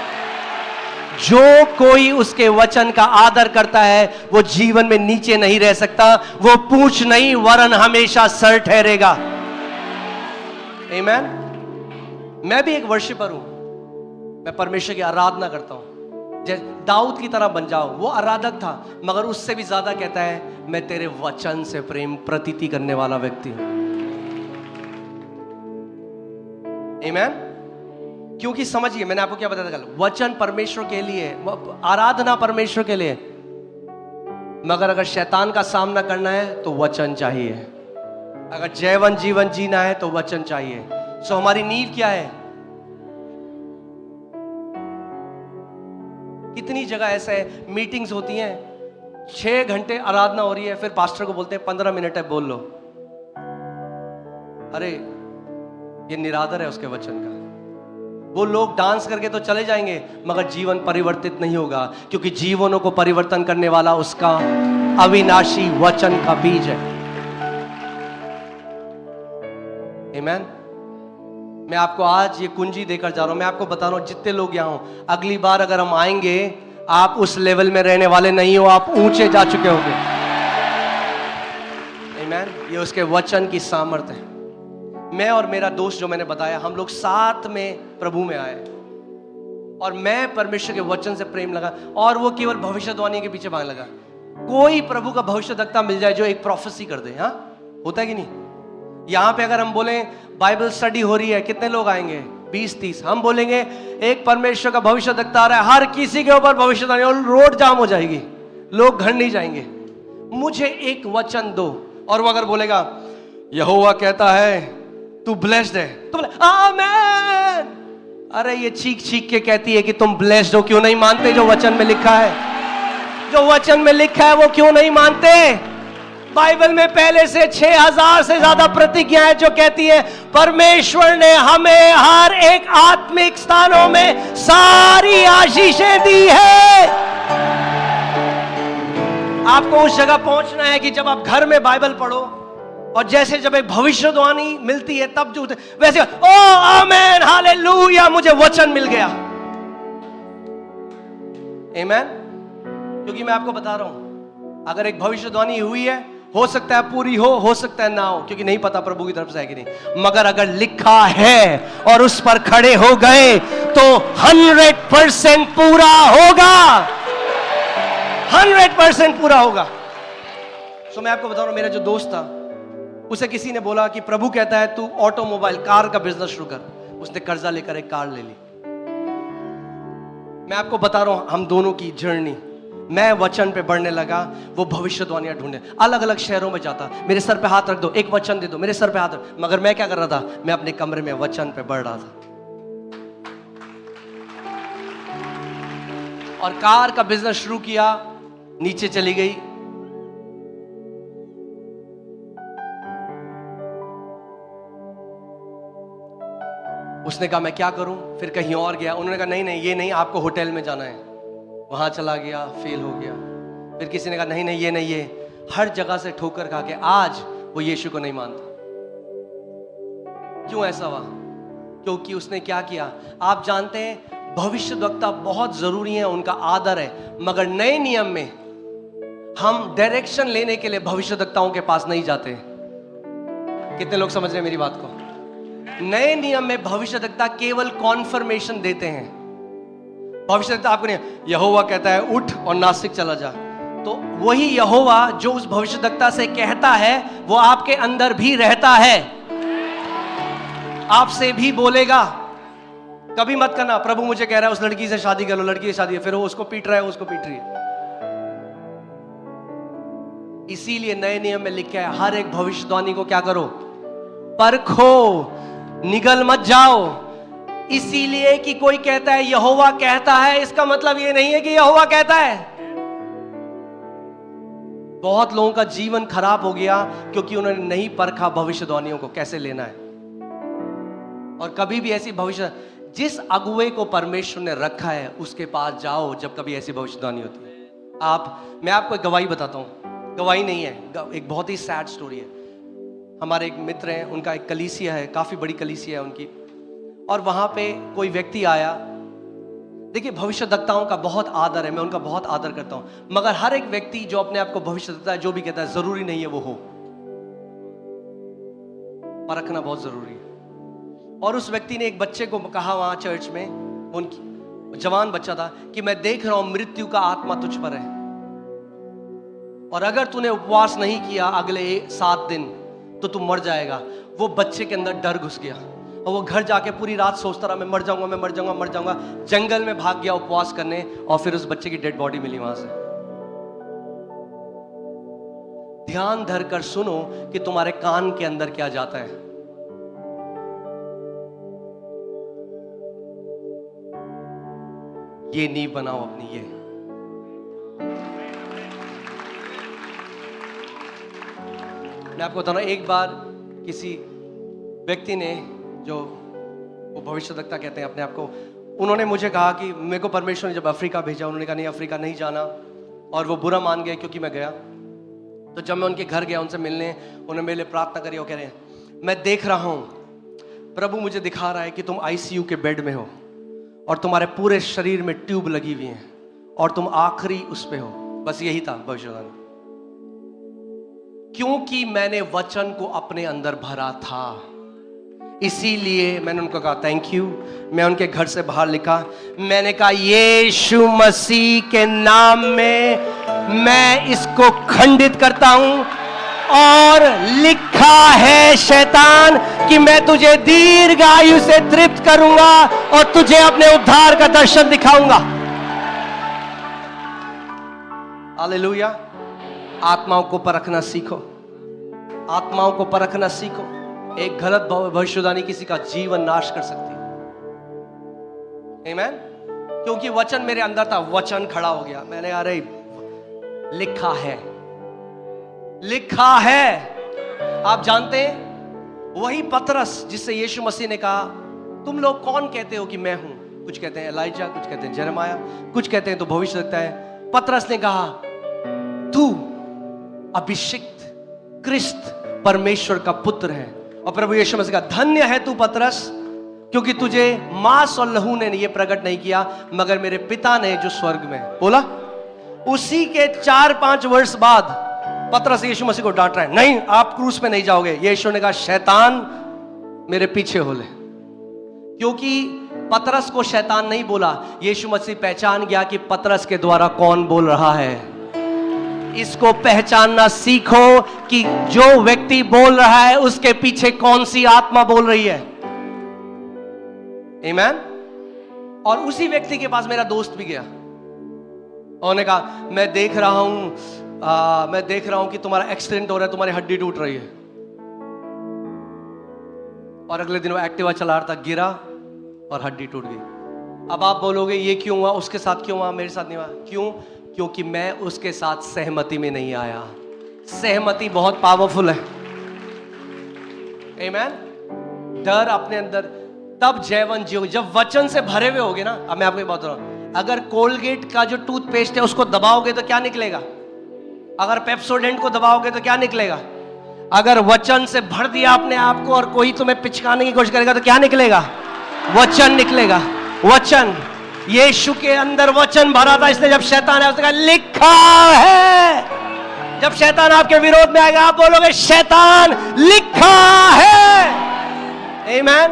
जो कोई उसके वचन का आदर करता है वो जीवन में नीचे नहीं रह सकता। वो पूंछ नहीं वरन हमेशा सर ठहरेगा। आमीन। मैं भी एक वर्शिपर हूं, मैं परमेश्वर की आराधना करता हूं। जैसे दाऊद की तरह बन जाओ। वो आराधक था, मगर उससे भी ज्यादा कहता है मैं तेरे वचन से प्रेम प्रतीति करने वाला व्यक्ति हूं। आमीन। क्योंकि समझिए, मैंने आपको क्या बताया था कल, वचन परमेश्वर के लिए, आराधना परमेश्वर के लिए, मगर अगर शैतान का सामना करना है तो वचन चाहिए। अगर जयवंत जीवन जीना है तो वचन चाहिए। सो हमारी नींव क्या है? कितनी जगह ऐसा है, मीटिंग्स होती हैं, 6 घंटे आराधना हो रही है, फिर पास्टर को बोलते हैं 15 मिनट है बोल लो। अरे ये निरादर है उसके वचन का। वो लोग डांस करके तो चले जाएंगे, मगर जीवन परिवर्तित नहीं होगा, क्योंकि जीवनों को परिवर्तन करने वाला उसका अविनाशी वचन का बीज है। आमीन। मैं आपको आज ये कुंजी देकर जा रहा हूं। मैं आपको बता रहा हूं, जितने लोग यहां हो, अगली बार अगर हम आएंगे, आप उस लेवल में रहने वाले नहीं हो, आप ऊंचे जा चुके होंगे। आमीन। ये उसके वचन की सामर्थ्य है। मैं और मेरा दोस्त जो मैंने बताया, हम लोग साथ में प्रभु में आए, और मैं परमेश्वर के वचन से प्रेम लगा, और वो केवल भविष्यवाणी के पीछे भागने लगा। कोई प्रभु का भविष्यद्वक्ता मिल जाए जो एक प्रोफेसी कर दे, हाँ होता है कि नहीं? यहां पे अगर हम बोले बाइबल स्टडी हो रही है, कितने लोग आएंगे? 20-30। हम बोलेंगे एक परमेश्वर का भविष्यद्वक्ता आ रहा है, हर किसी के ऊपर भविष्यवाणी, और रोड जाम हो जाएगी, लोग घर नहीं जाएंगे। मुझे एक वचन दो, और वो अगर बोलेगा यहोवा कहता है तू ब्लेस्ड है, तो बोले आमेन। अरे ये चीख चीख के कहती है कि तुम ब्लेस्ड हो, क्यों नहीं मानते जो वचन में लिखा है? जो वचन में लिखा है वो क्यों नहीं मानते? बाइबल में पहले से 6000 से ज्यादा प्रतिज्ञाएं जो कहती है परमेश्वर ने हमें हर एक आत्मिक स्थानों में सारी आशीषें दी है। आपको उस जगह पहुंचना है कि जब आप घर में बाइबल पढ़ो और जैसे जब एक भविष्यवाणी मिलती है तब जो वैसे ओ आमेन हालेलुया, मुझे वचन मिल गया। आमेन। क्योंकि मैं आपको बता रहा हूं, अगर एक भविष्यवाणी हुई है, हो सकता है पूरी हो सकता है ना हो, क्योंकि नहीं पता प्रभु की तरफ से है कि नहीं, मगर अगर लिखा है और उस पर खड़े हो गए तो 100% पूरा होगा, 100% पूरा होगा। सो मैं आपको बता रहा हूं, मेरा जो दोस्त था उसे किसी ने बोला कि प्रभु कहता है तू ऑटोमोबाइल कार का बिजनेस शुरू कर। उसने कर्जा लेकर एक कार ले ली। मैं आपको बता रहा हूं हम दोनों की जर्नी, मैं वचन पे बढ़ने लगा, वो भविष्यवाणियां ढूंढने, अलग अलग शहरों में जाता, मेरे सर पे हाथ रख दो, एक वचन दे दो, मेरे सर पे हाथ रख। मगर मैं क्या कर रहा था? मैं अपने कमरे में वचन पे बढ़ रहा था। और कार का बिजनेस शुरू किया, नीचे चली गई। उसने कहा मैं क्या करूं? फिर कहीं और गया, उन्होंने कहा नहीं नहीं ये नहीं, आपको होटल में जाना है। वहां चला गया, फेल हो गया। फिर किसी ने कहा नहीं नहीं ये नहीं, ये हर जगह से ठोकर खा के आज वो यीशु को नहीं मानता। क्यों ऐसा हुआ? क्योंकि उसने क्या किया? आप जानते हैं भविष्यद्वक्ता बहुत जरूरी है, उनका आदर है, मगर नए नियम में हम डायरेक्शन लेने के लिए भविष्यद्वक्ताओं के पास नहीं जाते। कितने लोग समझ रहे हैं मेरी बात को? नए नियम में भविष्यद्वक्ता केवल कॉन्फर्मेशन देते हैं। भविष्यद्वक्ता आपको नहीं, यहोवा कहता है उठ और नासिक चला जा, तो वही यहोवा जो उस भविष्यद्वक्ता से कहता है वो आपके अंदर भी रहता है, आपसे भी बोलेगा। कभी मत करना प्रभु मुझे कह रहा है उस लड़की से शादी कर लो, लड़की से शादी है, फिर वो उसको पीट रहा है, उसको पीट रही है। इसीलिए नए नियम में लिखा है हर एक भविष्यवाणी को क्या करो? परखो, निगल मत जाओ। इसीलिए कि कोई कहता है यहोवा कहता है, इसका मतलब ये नहीं है कि यहोवा कहता है। बहुत लोगों का जीवन खराब हो गया क्योंकि उन्होंने नहीं परखा भविष्यवाणियों को कैसे लेना है। और कभी भी ऐसी भविष्य, जिस अगुवे को परमेश्वर ने रखा है उसके पास जाओ जब कभी ऐसी भविष्यवाणी होती है। मैं आपको एक गवाही बताता हूं, गवाही नहीं है, एक बहुत ही सैड स्टोरी है। हमारे एक मित्र हैं, उनका एक कलीसिया है, काफी बड़ी कलीसिया है उनकी, और वहां पे कोई व्यक्ति आया। देखिए भविष्यद्वक्ताओं का बहुत आदर है, मैं उनका बहुत आदर करता हूं, मगर हर एक व्यक्ति जो अपने आप को भविष्यद्वक्ता जो भी कहता है जरूरी नहीं है वो हो, परखना बहुत जरूरी है। और उस व्यक्ति ने एक बच्चे को कहा वहां चर्च में, उनकी जवान बच्चा था, कि मैं देख रहा हूं मृत्यु का आत्मा तुझ पर है, और अगर तूने उपवास नहीं किया अगले 7 दिन तो तू मर जाएगा। वो बच्चे के अंदर डर घुस गया और वो घर जाके पूरी रात सोचता रहा मैं मर जाऊंगा, मैं मर जाऊंगा, मर जाऊंगा। जंगल में भाग गया उपवास करने, और फिर उस बच्चे की डेड बॉडी मिली वहां से। ध्यान धरकर सुनो कि तुम्हारे कान के अंदर क्या जाता है। ये नींव बनाओ अपनी। ये मैं आपको बता रहा हूं, एक बार किसी व्यक्ति ने, जो वो भविष्यद्वक्ता कहते हैं अपने आप को, उन्होंने मुझे कहा कि मेरे को परमेश्वर ने जब अफ्रीका भेजा, उन्होंने कहा नहीं अफ्रीका नहीं जाना, और वो बुरा मान गए क्योंकि मैं गया। तो जब मैं उनके घर गया उनसे मिलने, उन्होंने मेरे लिए प्रार्थना करी और कह रहे हैं मैं देख रहा हूं प्रभु मुझे दिखा रहा है कि तुम आईसीयू के बेड में हो और तुम्हारे पूरे शरीर में ट्यूब लगी हुई है और तुम आखिरी उस पे हो। बस यही था भविष्यवाणी। क्योंकि मैंने वचन को अपने अंदर भरा था, इसीलिए मैंने उनको कहा थैंक यू। मैं उनके घर से बाहर लिखा, मैंने कहा यीशु मसीह के नाम में मैं इसको खंडित करता हूं। और लिखा है शैतान कि मैं तुझे दीर्घ आयु से तृप्त करूंगा और तुझे अपने उद्धार का दर्शन दिखाऊंगा। हालेलुया। आत्माओं को परखना सीखो, आत्माओं को परखना सीखो। एक गलत भविष्यवाणी किसी का जीवन नाश कर सकती है। आमीन। क्योंकि वचन मेरे अंदर था, वचन खड़ा हो गया। मैंने अरे लिखा है, लिखा है। आप जानते हैं वही पतरस जिससे यीशु मसीह ने कहा तुम लोग कौन कहते हो कि मैं हूं? कुछ कहते हैं एलाइजा, कुछ कहते हैं यिर्मयाह, कुछ कहते हैं तो भविष्य लगता है। पतरस ने कहा तू अभिषिक्त क्रिस्त परमेश्वर का पुत्र है। और प्रभु यीशु मसीह का धन्य है तू पतरस, क्योंकि तुझे मांस और लहू ने ये प्रकट नहीं किया मगर मेरे पिता ने जो स्वर्ग में। बोला उसी के 4-5 वर्ष बाद पतरस यीशु मसीह को डांट रहा है, नहीं आप क्रूस पे नहीं जाओगे। यीशु ने कहा शैतान मेरे पीछे हो ले। क्योंकि पतरस को शैतान नहीं बोला, यीशु मसीह पहचान गया कि पतरस के द्वारा कौन बोल रहा है। इसको पहचानना सीखो कि जो व्यक्ति बोल रहा है उसके पीछे कौन सी आत्मा बोल रही है। आमीन। और उसी व्यक्ति के पास मेरा दोस्त भी गया, उन्होंने कहा मैं देख रहा हूं कि तुम्हारा एक्सीडेंट हो रहा है, तुम्हारी हड्डी टूट रही है। और अगले दिन वो एक्टिवा चला रहा था, गिरा और हड्डी टूट गई। अब आप बोलोगे ये क्यों हुआ, उसके साथ क्यों हुआ, मेरे साथ नहीं हुआ? क्यों? क्योंकि मैं उसके साथ सहमति में नहीं आया। सहमति बहुत पावरफुल है। आमीन। डर अपने अंदर तब जैवन जियो जब वचन से भरे हुए होगे ना। अब मैं आपको बात बता रहा हूं, अगर कोलगेट का जो टूथपेस्ट है उसको दबाओगे तो क्या निकलेगा? अगर पेप्सोडेंट को दबाओगे तो क्या निकलेगा? अगर वचन से भर दिया अपने आप को और कोई तुम्हें पिचकाने की कोशिश करेगा तो क्या निकलेगा? वचन निकलेगा। वचन, यीशु के अंदर वचन भरा था, इसलिए जब शैतान है उसने कहा लिखा है। जब शैतान आपके विरोध में आएगा आप बोलोगे शैतान लिखा है। आमीन।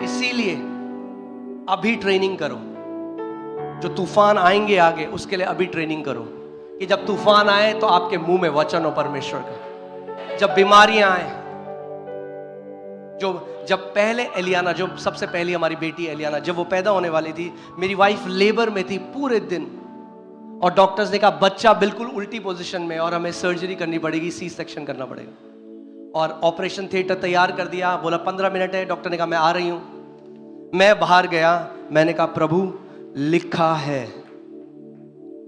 इसीलिए अभी ट्रेनिंग करो। जो तूफान आएंगे आगे उसके लिए अभी ट्रेनिंग करो कि जब तूफान आए तो आपके मुंह में वचन हो परमेश्वर का। जब बीमारियां आए, जब पहले एलियाना, जो सबसे पहली हमारी बेटी एलियाना, जब वो पैदा होने वाली थी, मेरी वाइफ लेबर में थी पूरे दिन और डॉक्टर्स ने कहा बच्चा बिल्कुल उल्टी पोजीशन में और हमें सर्जरी करनी पड़ेगी, सी सेक्शन करना पड़ेगा। और ऑपरेशन थिएटर तैयार कर दिया, बोला 15 मिनट है। डॉक्टर ने कहा मैं आ रही हूं। मैं बाहर गया, मैंने कहा प्रभु लिखा है।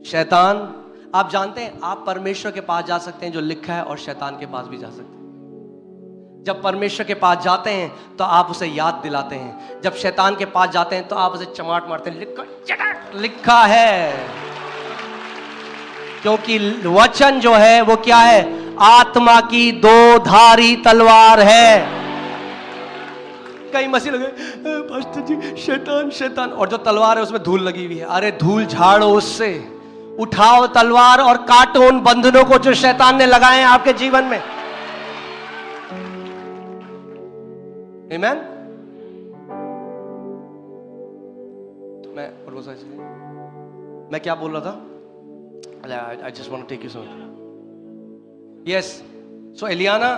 शैतान, आप जानते हैं आप परमेश्वर के पास जा सकते हैं जो लिखा है, और शैतान के पास भी जा सकते हैं। जब परमेश्वर के पास जाते हैं तो आप उसे याद दिलाते हैं, जब शैतान के पास जाते हैं तो आप उसे चमाट मारते हैं, लिखा है। क्योंकि वचन जो है वो क्या है? आत्मा की दो धारी तलवार है। कई मसीह लगे पास्टर जी शैतान शैतान, और जो तलवार है उसमें धूल लगी हुई है। अरे धूल झाड़ो, उससे उठाओ तलवार और काटो उन बंधनों को जो शैतान ने लगाए हैं आपके जीवन में। आमीन। मैं क्या बोल रहा था? I just want to take you somewhere. Yes. So एलियाना,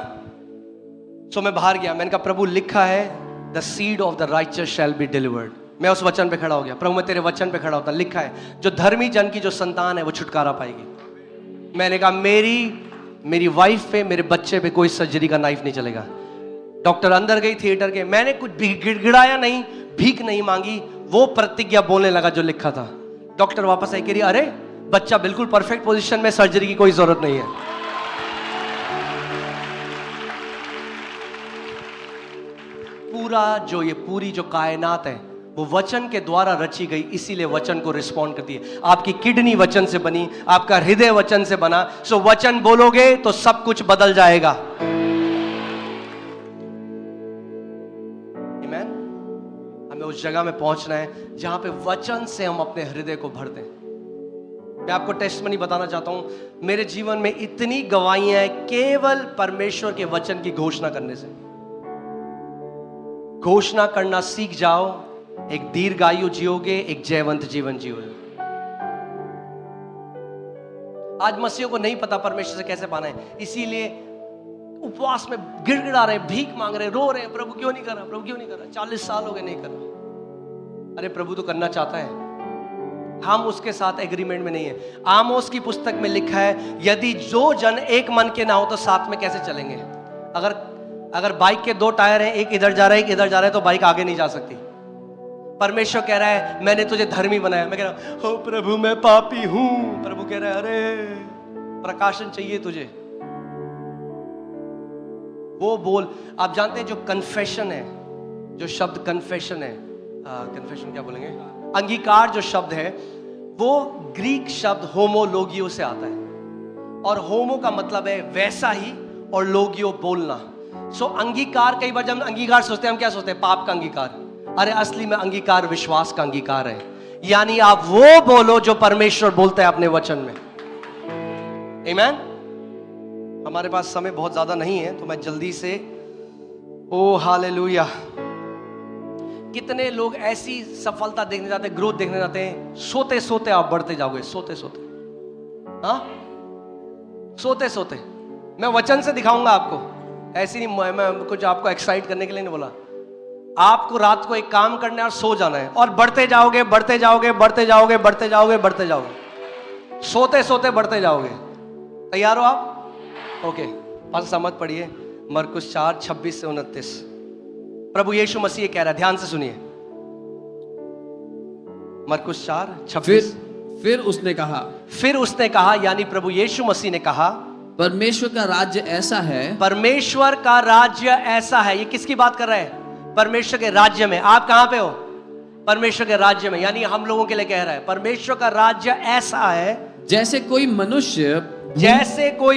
मैं बाहर गया, मैंने कहा प्रभु लिखा है the seed of the righteous shall be delivered. मैं उस वचन पे खड़ा हो गया, प्रभु मैं तेरे वचन पे खड़ा होता, लिखा है जो धर्मी जन की जो संतान है वो छुटकारा पाएगी। मैंने कहा मेरी वाइफ पे, मेरे बच्चे पे कोई सर्जरी का नाइफ नहीं चलेगा। डॉक्टर अंदर गई थिएटर के, मैंने कुछ गिड़गिड़ाया नहीं, भीख नहीं मांगी, वो प्रतिज्ञा बोलने लगा जो लिखा था। डॉक्टर वापस आई, कह रही अरे बच्चा बिल्कुल परफेक्ट पोजीशन में, सर्जरी की कोई जरूरत नहीं है। पूरी जो कायनात है वो वचन के द्वारा रची गई, इसीलिए वचन को रिस्पॉन्ड करती है। आपकी किडनी वचन से बनी, आपका हृदय वचन से बना। सो वचन बोलोगे तो सब कुछ बदल जाएगा। आमीन। हमें उस जगह में पहुंचना है जहां पे वचन से हम अपने हृदय को भर दें। मैं आपको टेस्टमनी बताना चाहता हूं, मेरे जीवन में इतनी गवाहियां हैं केवल परमेश्वर के वचन की घोषणा करने से। घोषणा करना सीख जाओ, एक दीर्घायु जियोगे, एक जयवंत जीवन जियोगे। आज मसीहों को नहीं पता परमेश्वर से कैसे पाना है, इसीलिए उपवास में गिड़गिड़ा रहे, भीख मांग रहे, रो रहे हैं, प्रभु क्यों नहीं कर रहा, प्रभु क्यों नहीं कर रहा, 40 साल हो गए नहीं कर रहा। अरे प्रभु तो करना चाहता है, हम उसके साथ एग्रीमेंट में नहीं है। आमोस की पुस्तक में लिखा है, यदि जो जन एक मन के ना हो तो साथ में कैसे चलेंगे। अगर बाइक के 2 टायर हैं, एक इधर जा रहा है एक इधर जा रहा है, तो बाइक आगे नहीं जा सकती। परमेश्वर कह रहा है मैंने तुझे धर्मी बनाया, मैं कह रहा हूं ओ प्रभु मैं पापी हूं, प्रभु कह रहा है अरे प्रकाशन चाहिए तुझे, वो बोल। आप जानते हैं जो कन्फेशन है, जो शब्द कन्फेशन है, कन्फेशन क्या बोलेंगे, अंगीकार जो शब्द है, वो ग्रीक शब्द होमोलोगियो से आता है, और होमो का मतलब है वैसा ही, और लोगियो बोलना। सो अंगीकार, कई बार जब हम अंगीकार सोचते हैं, हम क्या सोचते हैं, पाप का अंगीकार। अरे असली में अंगीकार विश्वास का अंगीकार है, यानी आप वो बोलो जो परमेश्वर बोलते हैं अपने वचन में। आमीन। हमारे पास समय बहुत ज्यादा नहीं है, तो मैं जल्दी से, ओ हालेलुया। कितने लोग ऐसी सफलता देखने जाते हैं, ग्रोथ देखने जाते हैं, सोते सोते आप बढ़ते जाओगे, सोते सोते, हाँ सोते सोते। मैं वचन से दिखाऊंगा आपको, ऐसी नहीं, मैं कुछ आपको एक्साइट करने के लिए नहीं बोला। आपको रात को एक काम करना है और सो जाना है, और बढ़ते जाओगे बढ़ते जाओगे बढ़ते जाओगे बढ़ते जाओगे बढ़ते जाओगे, सोते सोते बढ़ते जाओगे। तैयार हो आप? ओके, पास समझ पढ़िए मरकुस 4:26 से 29। प्रभु यीशु मसीह कह रहा है, ध्यान से सुनिए। मरकुस 4:26। फिर उसने कहा, यानी प्रभु यीशु मसीह ने कहा, परमेश्वर का राज्य ऐसा है, परमेश्वर का राज्य ऐसा है। ये किसकी बात कर रहा है? परमेश्वर के राज्य में। आप कहां पे हो? परमेश्वर के राज्य में, यानी हम लोगों के लिए कह रहा है, परमेश्वर का राज्य ऐसा है जैसे कोई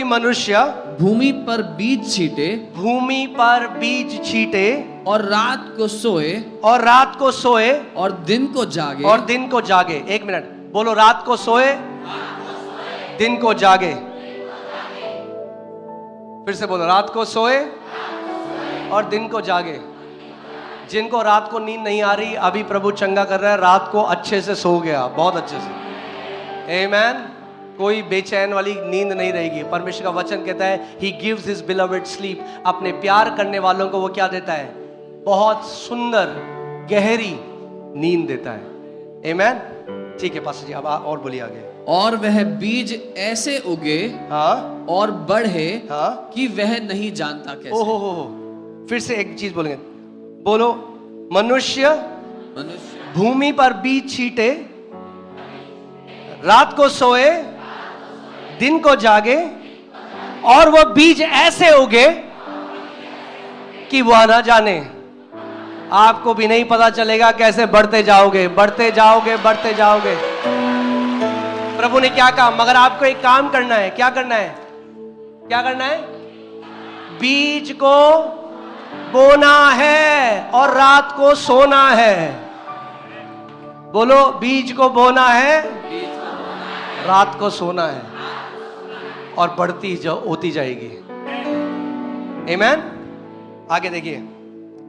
मनुष्य भूमि पर बीज छीटे और रात को सोए और दिन को जागे। एक मिनट बोलो, रात को सोए दिन को जागे। फिर से बोलो, रात को सोए और दिन को जागे। जिनको रात को नींद नहीं आ रही, अभी प्रभु चंगा कर रहा है, रात को अच्छे से सो गया, बहुत अच्छे से। आमीन। कोई बेचैन वाली नींद नहीं रहेगी। परमेश्वर का वचन कहता है He gives his beloved sleep। अपने प्यार करने वालों को वो क्या देता है? बहुत सुंदर गहरी नींद देता है। आमीन। ठीक है पास्टर जी, अब और बोलिए आगे। और वह बीज ऐसे उगे, हाँ, और बढ़े, हाँ, कि वह नहीं जानता कैसे। हो। फिर से एक चीज बोलेंगे, बोलो, मनुष्य भूमि पर बीज छीटे, रात को सोए दिन को जागे, और वह बीज ऐसे उगे कि वह ना जाने। आपको भी नहीं पता चलेगा कैसे बढ़ते जाओगे, बढ़ते जाओगे, बढ़ते जाओगे। प्रभु ने क्या कहा? मगर आपको एक काम करना है। क्या करना है? क्या करना है? बीज को बोना है और रात को सोना है। बोलो, बीज को बोना है, रात को सोना है, और बढ़ती होती जाएगी। आमीन। आगे देखिए,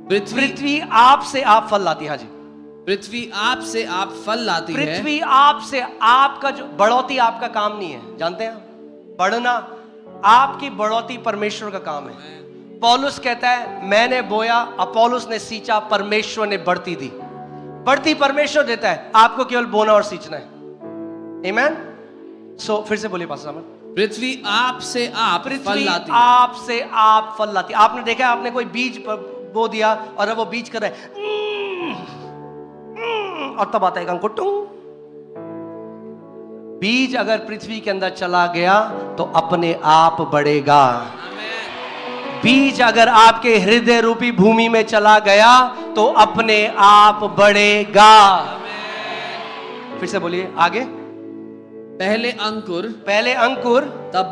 पृथ्वी आप से आप फल लाती है। हाँ जी, पृथ्वी आप से आप फल लाती है। पृथ्वी आप से, आपका जो बढ़ोती आपका काम नहीं है, जानते हैं? बढ़ना, आपकी बढ़ोती परमेश्वर का काम है। पौलुस कहता है, मैंने बोया, अपोलोस ने सींचा, परमेश्वर ने बढ़ती दी। बढ़ती परमेश्वर देता है, आपको केवल बोना और सींचना है। आमीन। सो फिर से बोलिए पास्टर साहब। पृथ्वी आप से आप फल लाती है। आप से आप फल लाती है। आपने देखा, आपने कोई बीज बो दिया और अब वो बीज कर रहा है, और तब आता है अंकुर। बीज अगर पृथ्वी के अंदर चला गया तो अपने आप बढ़ेगा। बीज अगर आपके हृदय रूपी भूमि में चला गया तो अपने आप बढ़ेगा। फिर से बोलिए आगे। पहले अंकुर, तब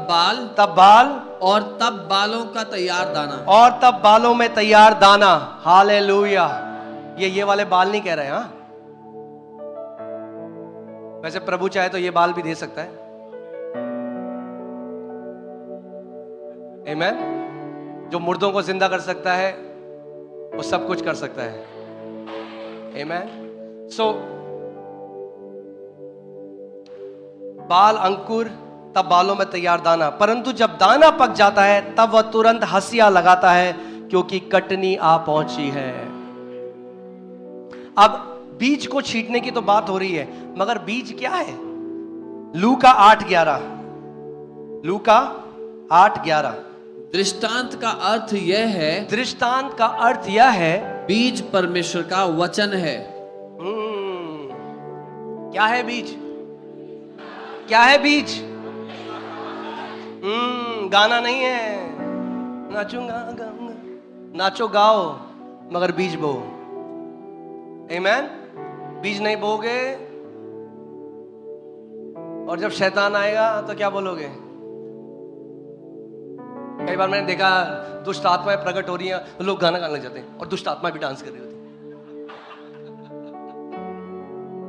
बाल, और तब बालों का तैयार दाना, और तब बालों में तैयार दाना। हालेलुया। ये वाले बाल नहीं कह रहे हैं। हाँ, वैसे प्रभु चाहे तो ये बाल भी दे सकता है। आमीन। जो मुर्दों को जिंदा कर सकता है वो सब कुछ कर सकता है। आमीन। सो बाल, अंकुर, तब बालों में तैयार दाना, परंतु जब दाना पक जाता है तब वह तुरंत हंसिया लगाता है, क्योंकि कटनी आ पहुंची है। अब बीज को छींटने की तो बात हो रही है, मगर बीज क्या है? लूका 8:11, लूका 8:11। दृष्टांत का अर्थ यह है, दृष्टांत का अर्थ यह है, बीज परमेश्वर का वचन है। क्या है बीज? क्या है बीज? गाना नहीं है, नाचूंगा गाऊंगा, नाचो गाओ मगर बीज बो। आमीन। बीज नहीं बोगे और जब शैतान आएगा तो क्या बोलोगे? कई बार मैंने देखा दुष्ट आत्माएं प्रकट हो रही हैं तो लोग गाना गाने लग जाते हैं और दुष्ट आत्माएं भी डांस कर रही होती।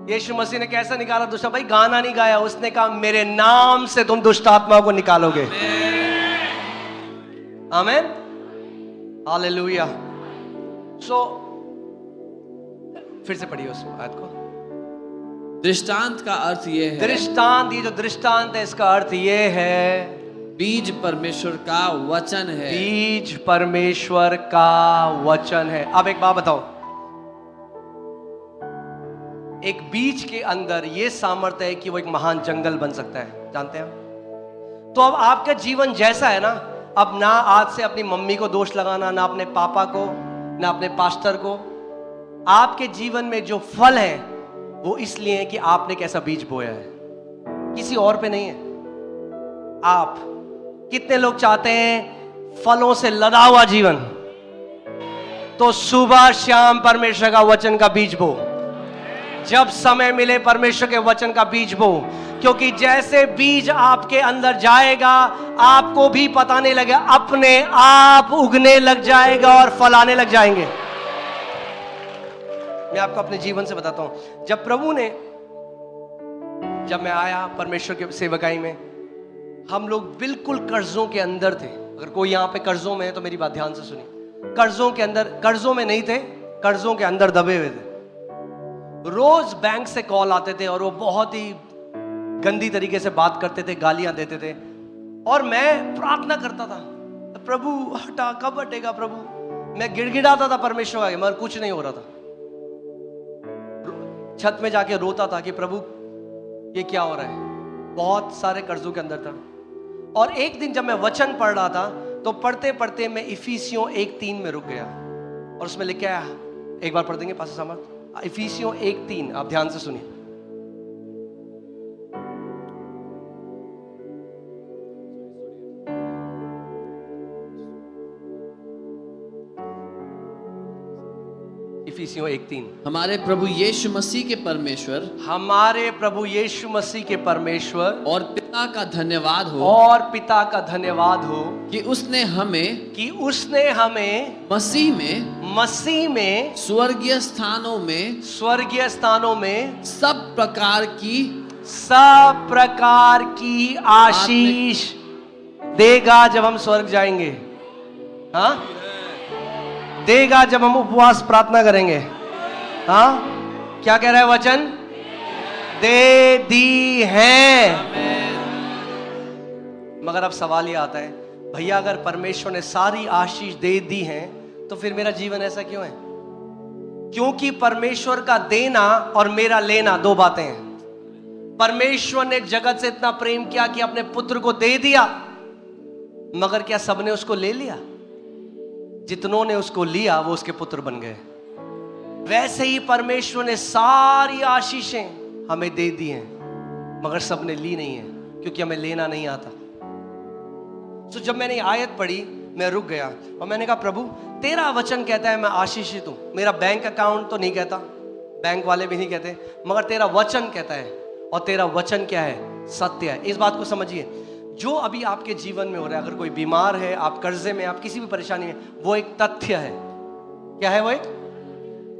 यीशु मसीह ने कैसा निकाला दुष्ट? भाई गाना नहीं गाया, उसने कहा मेरे नाम से तुम दुष्ट आत्माओं को निकालोगे। आमीन, हालेलुया। सो फिर से पढ़िए उस आयत को। दृष्टांत का अर्थ ये है, दृष्टांत, ये जो दृष्टांत है इसका अर्थ ये है, बीज परमेश्वर का वचन है। बीज परमेश्वर का वचन है। अब एक बात बताओ, एक बीज के अंदर ये सामर्थ्य है कि वो एक महान जंगल बन सकता है, जानते हैं? तो अब आपका जीवन जैसा है ना, अब ना आज से अपनी मम्मी को दोष लगाना, ना अपने पापा को, ना अपने पास्टर को। आपके जीवन में जो फल है वो इसलिए है कि आपने कैसा बीज बोया है, किसी और पे नहीं है। आप कितने लोग चाहते हैं फलों से लदा हुआ जीवन? तो सुबह शाम परमेश्वर का वचन का बीज बो, जब समय मिले परमेश्वर के वचन का बीज बो, क्योंकि जैसे बीज आपके अंदर जाएगा आपको भी पता नहीं लगेगा, अपने आप उगने लग जाएगा और फल आने लग जाएंगे। मैं आपको अपने जीवन से बताता हूं, जब प्रभु ने, जब मैं आया परमेश्वर के सेवकाई में, हम लोग बिल्कुल कर्जों के अंदर थे। अगर कोई यहां पे कर्जों में है तो मेरी बात ध्यान से सुनिए। कर्जों के अंदर, कर्जों में नहीं थे, कर्जों के अंदर दबे हुए थे। रोज बैंक से कॉल आते थे और वो बहुत ही गंदी तरीके से बात करते थे, गालियां देते थे, और मैं प्रार्थना करता था, प्रभु हटा, कब हटेगा प्रभु? मैं गिड़गिड़ाता था परमेश्वर आगे, मगर कुछ नहीं हो रहा था। छत में जाके रोता था कि प्रभु ये क्या हो रहा है। बहुत सारे कर्जों के अंदर था। और एक दिन जब मैं वचन पढ़ रहा था तो पढ़ते पढ़ते मैं इफिसियों 1:3 में रुक गया, और उसमें लिखा है, एक बार पढ़ देंगे पास्टर सामर्थ? इफिसियों 1:3, आप ध्यान से सुनिए। इफिसियों 1:3। हमारे प्रभु यीशु मसीह के परमेश्वर, हमारे प्रभु यीशु मसीह के परमेश्वर और पिता का धन्यवाद हो, और पिता का धन्यवाद हो कि उसने हमें मसीह में स्वर्गीय स्थानों में सब प्रकार की आशीष देगा जब हम स्वर्ग जाएंगे। हाँ, देगा जब हम उपवास प्रार्थना करेंगे। हाँ, क्या कह रहा है वचन? दे दी है। मगर अब सवाल ये आता है, भैया अगर परमेश्वर ने सारी आशीष दे दी है तो फिर मेरा जीवन ऐसा क्यों है? क्योंकि परमेश्वर का देना और मेरा लेना दो बातें हैं। परमेश्वर ने जगत से इतना प्रेम किया कि अपने पुत्र को दे दिया, मगर क्या सबने उसको ले लिया? जितनों ने उसको लिया वो उसके पुत्र बन गए। वैसे ही परमेश्वर ने सारी आशीषें हमें दे दी हैं, मगर सबने ली नहीं है, क्योंकि हमें लेना नहीं आता। तो जब मैंने आयत पढ़ी मैं रुक गया और मैंने कहा, प्रभु तेरा वचन कहता है मैं आशीषित हूं। मेरा बैंक अकाउंट तो नहीं कहता, बैंक वाले भी नहीं कहते, मगर तेरा वचन कहता है, और तेरा वचन क्या है? सत्य है। इस बात को समझिए, जो अभी आपके जीवन में हो रहा है, अगर कोई बीमार है, आप कर्जे में, आप किसी भी परेशानी में, वो एक तथ्य है। क्या है वो? एक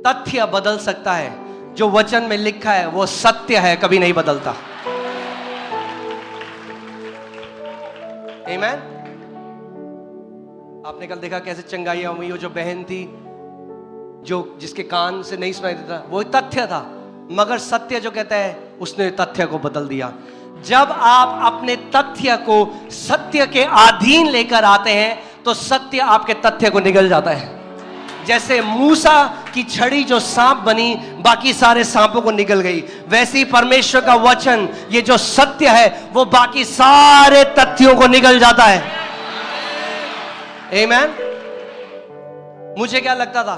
तथ्य बदल सकता है। जो वचन में लिखा है वो सत्य है, कभी नहीं बदलता। आमीन। आपने कल देखा कैसे चंगाइयां हुई, वो जो बहन थी जिसके कान से नहीं सुनाई देता, वो तथ्य था, मगर सत्य जो कहता है उसने तथ्य को बदल दिया। जब आप अपने तथ्य को सत्य के अधीन लेकर आते हैं तो सत्य आपके तथ्य को निगल जाता है। जैसे मूसा की छड़ी जो सांप बनी, बाकी सारे सांपों को निगल गई, वैसे ही परमेश्वर का वचन, ये जो सत्य है, वो बाकी सारे तथ्यों को निगल जाता है। आमीन। मुझे क्या लगता था,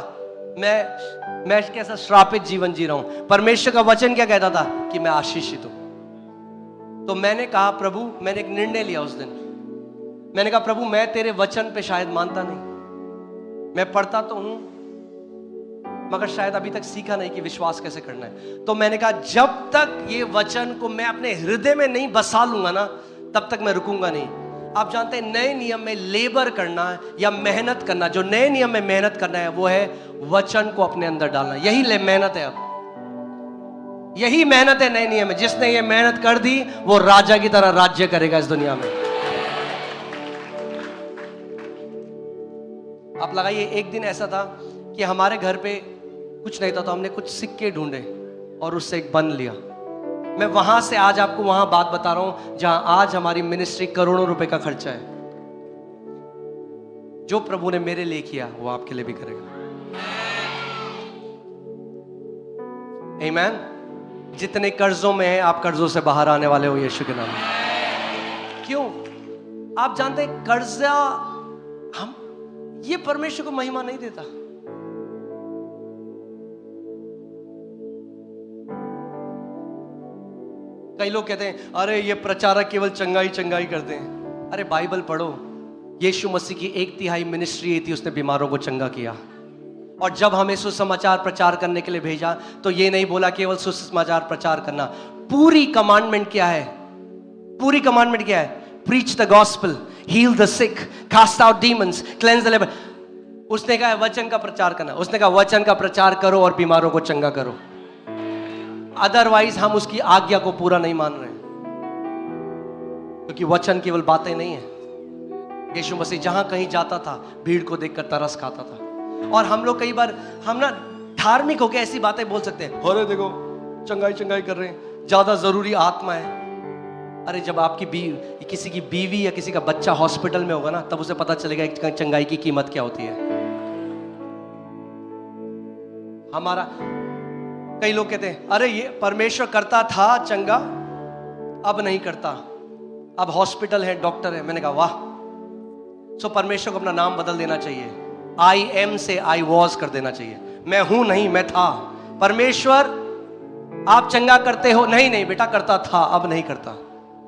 मैं कैसा श्रापित जीवन जी रहा हूं। परमेश्वर का वचन क्या कहता था कि मैं आशीषित हूं। तो मैंने कहा प्रभु, मैंने एक निर्णय लिया उस दिन। मैंने कहा प्रभु, मैं तेरे वचन पे शायद मानता नहीं, मैं पढ़ता तो हूं मगर शायद अभी तक सीखा नहीं कि विश्वास कैसे करना है। तो मैंने कहा जब तक ये वचन को मैं अपने हृदय में नहीं बसा लूंगा ना, तब तक मैं रुकूंगा नहीं। आप जानते हैं नए नियम में लेबर करना या मेहनत करना, जो नए नियम में मेहनत करना है वो है वचन को अपने अंदर डालना। यही मेहनत है। अब यही मेहनत है नए नियम में। जिसने ये मेहनत कर दी वो राजा की तरह राज्य करेगा इस दुनिया में। आप लगाइए, एक दिन ऐसा था कि हमारे घर पे कुछ नहीं था, तो हमने कुछ सिक्के ढूंढे और उससे एक बन लिया। मैं वहां से आज आपको वहां बात बता रहा हूं जहां आज हमारी मिनिस्ट्री करोड़ों रुपए का खर्चा है। जो प्रभु ने मेरे लिए किया वो आपके लिए भी करेगा। आमीन। जितने कर्जों में हैं, आप कर्जों से बाहर आने वाले हो यीशु के नाम में। क्यों? आप जानते हैं कर्जा हम ये परमेश्वर को महिमा नहीं देता। कई लोग कहते हैं अरे ये प्रचारक केवल चंगाई चंगाई करते हैं। अरे बाइबल पढ़ो, यीशु मसीह की 1/3 मिनिस्ट्री थी, उसने बीमारों को चंगा किया। और जब हमें सुसमाचार प्रचार करने के लिए भेजा तो ये नहीं बोला केवल सुसमाचार प्रचार करना। पूरी कमांडमेंट क्या है? पूरी कमांडमेंट क्या है? Preach the gospel, heal the sick, cast out demons, cleanse the leper. उसने कहा वचन का प्रचार करना। उसने कहा वचन का प्रचार करो और बीमारों को चंगा करो। अदरवाइज हम उसकी आज्ञा को पूरा नहीं मान रहे, क्योंकि वचन केवल बातें नहीं है। यीशु मसीह जहां कहीं जाता था भीड़ को देखकर तरस खाता था। और हम लोग कई बार हम ना धार्मिक होकर ऐसी बातें बोल सकते हैं, अरे देखो चंगाई चंगाई कर रहे हैं, ज्यादा जरूरी आत्मा है। अरे जब आपकी किसी की बीवी या किसी का बच्चा हॉस्पिटल में होगा ना, तब उसे पता चलेगा कि चंगाई की कीमत क्या होती है। हमारा कई लोग कहते हैं अरे ये परमेश्वर करता था चंगा, अब नहीं करता, अब हॉस्पिटल है, डॉक्टर है। मैंने कहा वाह। सो परमेश्वर को अपना नाम बदल देना चाहिए। आई एम से आई वॉज कर देना चाहिए। मैं हूं नहीं, मैं था। परमेश्वर आप चंगा करते हो? नहीं नहीं बेटा, करता था, अब नहीं करता।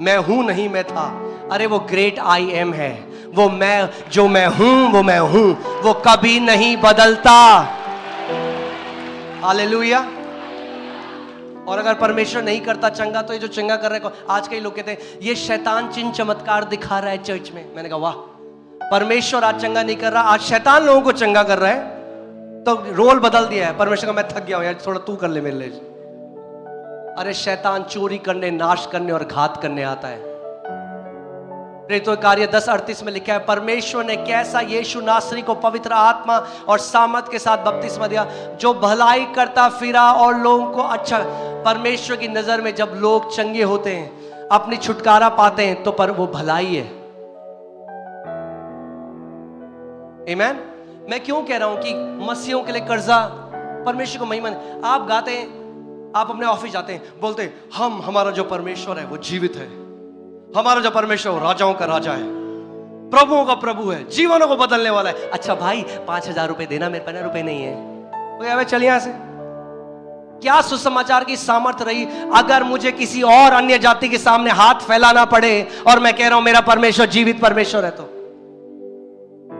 मैं हूं नहीं, मैं था। अरे वो ग्रेट आई एम है, वो मैं, जो मैं हूं वो मैं हूं, वो कभी नहीं बदलता। हालेलुया। और अगर परमेश्वर नहीं करता चंगा, तो ये जो चंगा कर रहे हैं, आज कई लोग कहते हैं ये शैतान चिन्ह चमत्कार दिखा रहा है चर्च में। मैंने कहा वाह, परमेश्वर आज चंगा नहीं कर रहा, आज शैतान लोगों को चंगा कर रहा है। तो रोल बदल दिया है। परमेश्वर का मैं थक गया हूं यार, थोड़ा तू कर ले मेरे लिए। अरे शैतान चोरी करने, नाश करने और घात करने आता है। प्रेरितों के कार्य 10:38 में लिखा है, परमेश्वर ने कैसा यीशु नासरी को पवित्र आत्मा और सामर्थ के साथ बपतिस्मा दिया, जो भलाई करता फिरा और लोगों को अच्छा। परमेश्वर की नजर में जब लोग चंगे होते हैं, अपनी छुटकारा पाते हैं, तो पर वो भलाई है। आमीन। मैं क्यों कह रहा हूं कि मसीहों के लिए कर्जा परमेश्वर को महिमा। आप गाते हैं, आप अपने ऑफिस जाते हैं, बोलते हैं हमारा जो परमेश्वर है वो जीवित है, हमारा जो परमेश्वर राजाओं का राजा है, प्रभुओं का प्रभु है, जीवनों को बदलने वाला है। अच्छा भाई 5,000 रुपए देना, मेरे पास रुपए नहीं है। चल यहां से। क्या सुसमाचार की सामर्थ रही अगर मुझे किसी और अन्य जाति के सामने हाथ फैलाना पड़े और मैं कह रहा हूं मेरा परमेश्वर जीवित परमेश्वर है? तो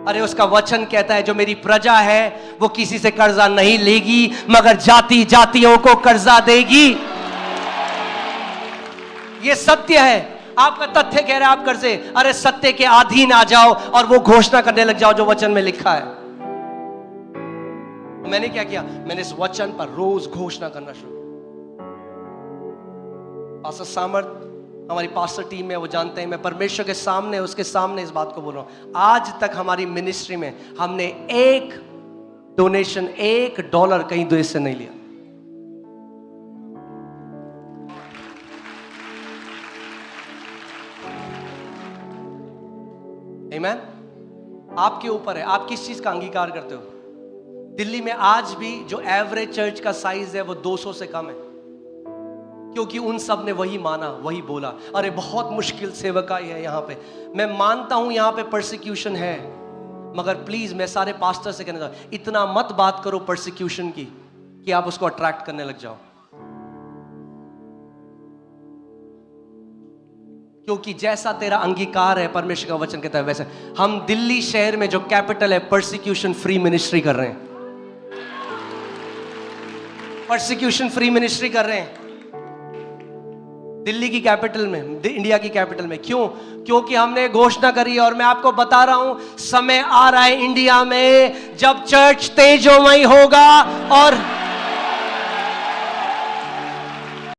अरे उसका वचन कहता है जो मेरी प्रजा है वो किसी से कर्जा नहीं लेगी, मगर जाति जातियों को कर्जा देगी। ये सत्य है। आपका तथ्य कह रहा है आप कर्जे, अरे सत्य के अधीन आ जाओ और वो घोषणा करने लग जाओ जो वचन में लिखा है। मैंने क्या किया? मैंने इस वचन पर रोज घोषणा करना शुरू। पास्टर सामर्थ हमारी पास्टर टीम में, वो जानते हैं मैं परमेश्वर के सामने, उसके सामने इस बात को बोल रहा हूं। आज तक हमारी मिनिस्ट्री में हमने एक डोनेशन, $1 कहीं देश से नहीं लिया। आमेन। आपके ऊपर है, आप किस चीज का अंगीकार करते हो। दिल्ली में आज भी जो एवरेज चर्च का साइज है वो 200 से कम है, क्योंकि उन सब ने वही माना, वही बोला। अरे बहुत मुश्किल सेवकाई है यहाँ पे। मैं मानता हूं यहाँ पे परसिक्यूशन है, मगर प्लीज मैं सारे पास्टर से कहना चाहता हूं, इतना मत बात करो परसिक्यूशन की कि आप उसको अट्रैक्ट करने लग जाओ। क्योंकि जैसा तेरा अंगीकार है, परमेश्वर का वचन कहता है वैसे। हम दिल्ली शहर में जो कैपिटल है, परसिक्यूशन फ्री मिनिस्ट्री कर रहे हैं। परसिक्यूशन फ्री मिनिस्ट्री कर रहे हैं दिल्ली की कैपिटल में, इंडिया की कैपिटल में। क्यों? क्योंकि हमने घोषणा करी है, और मैं आपको बता रहा हूं, समय आ रहा है इंडिया में जब चर्च तेजोमय होगा और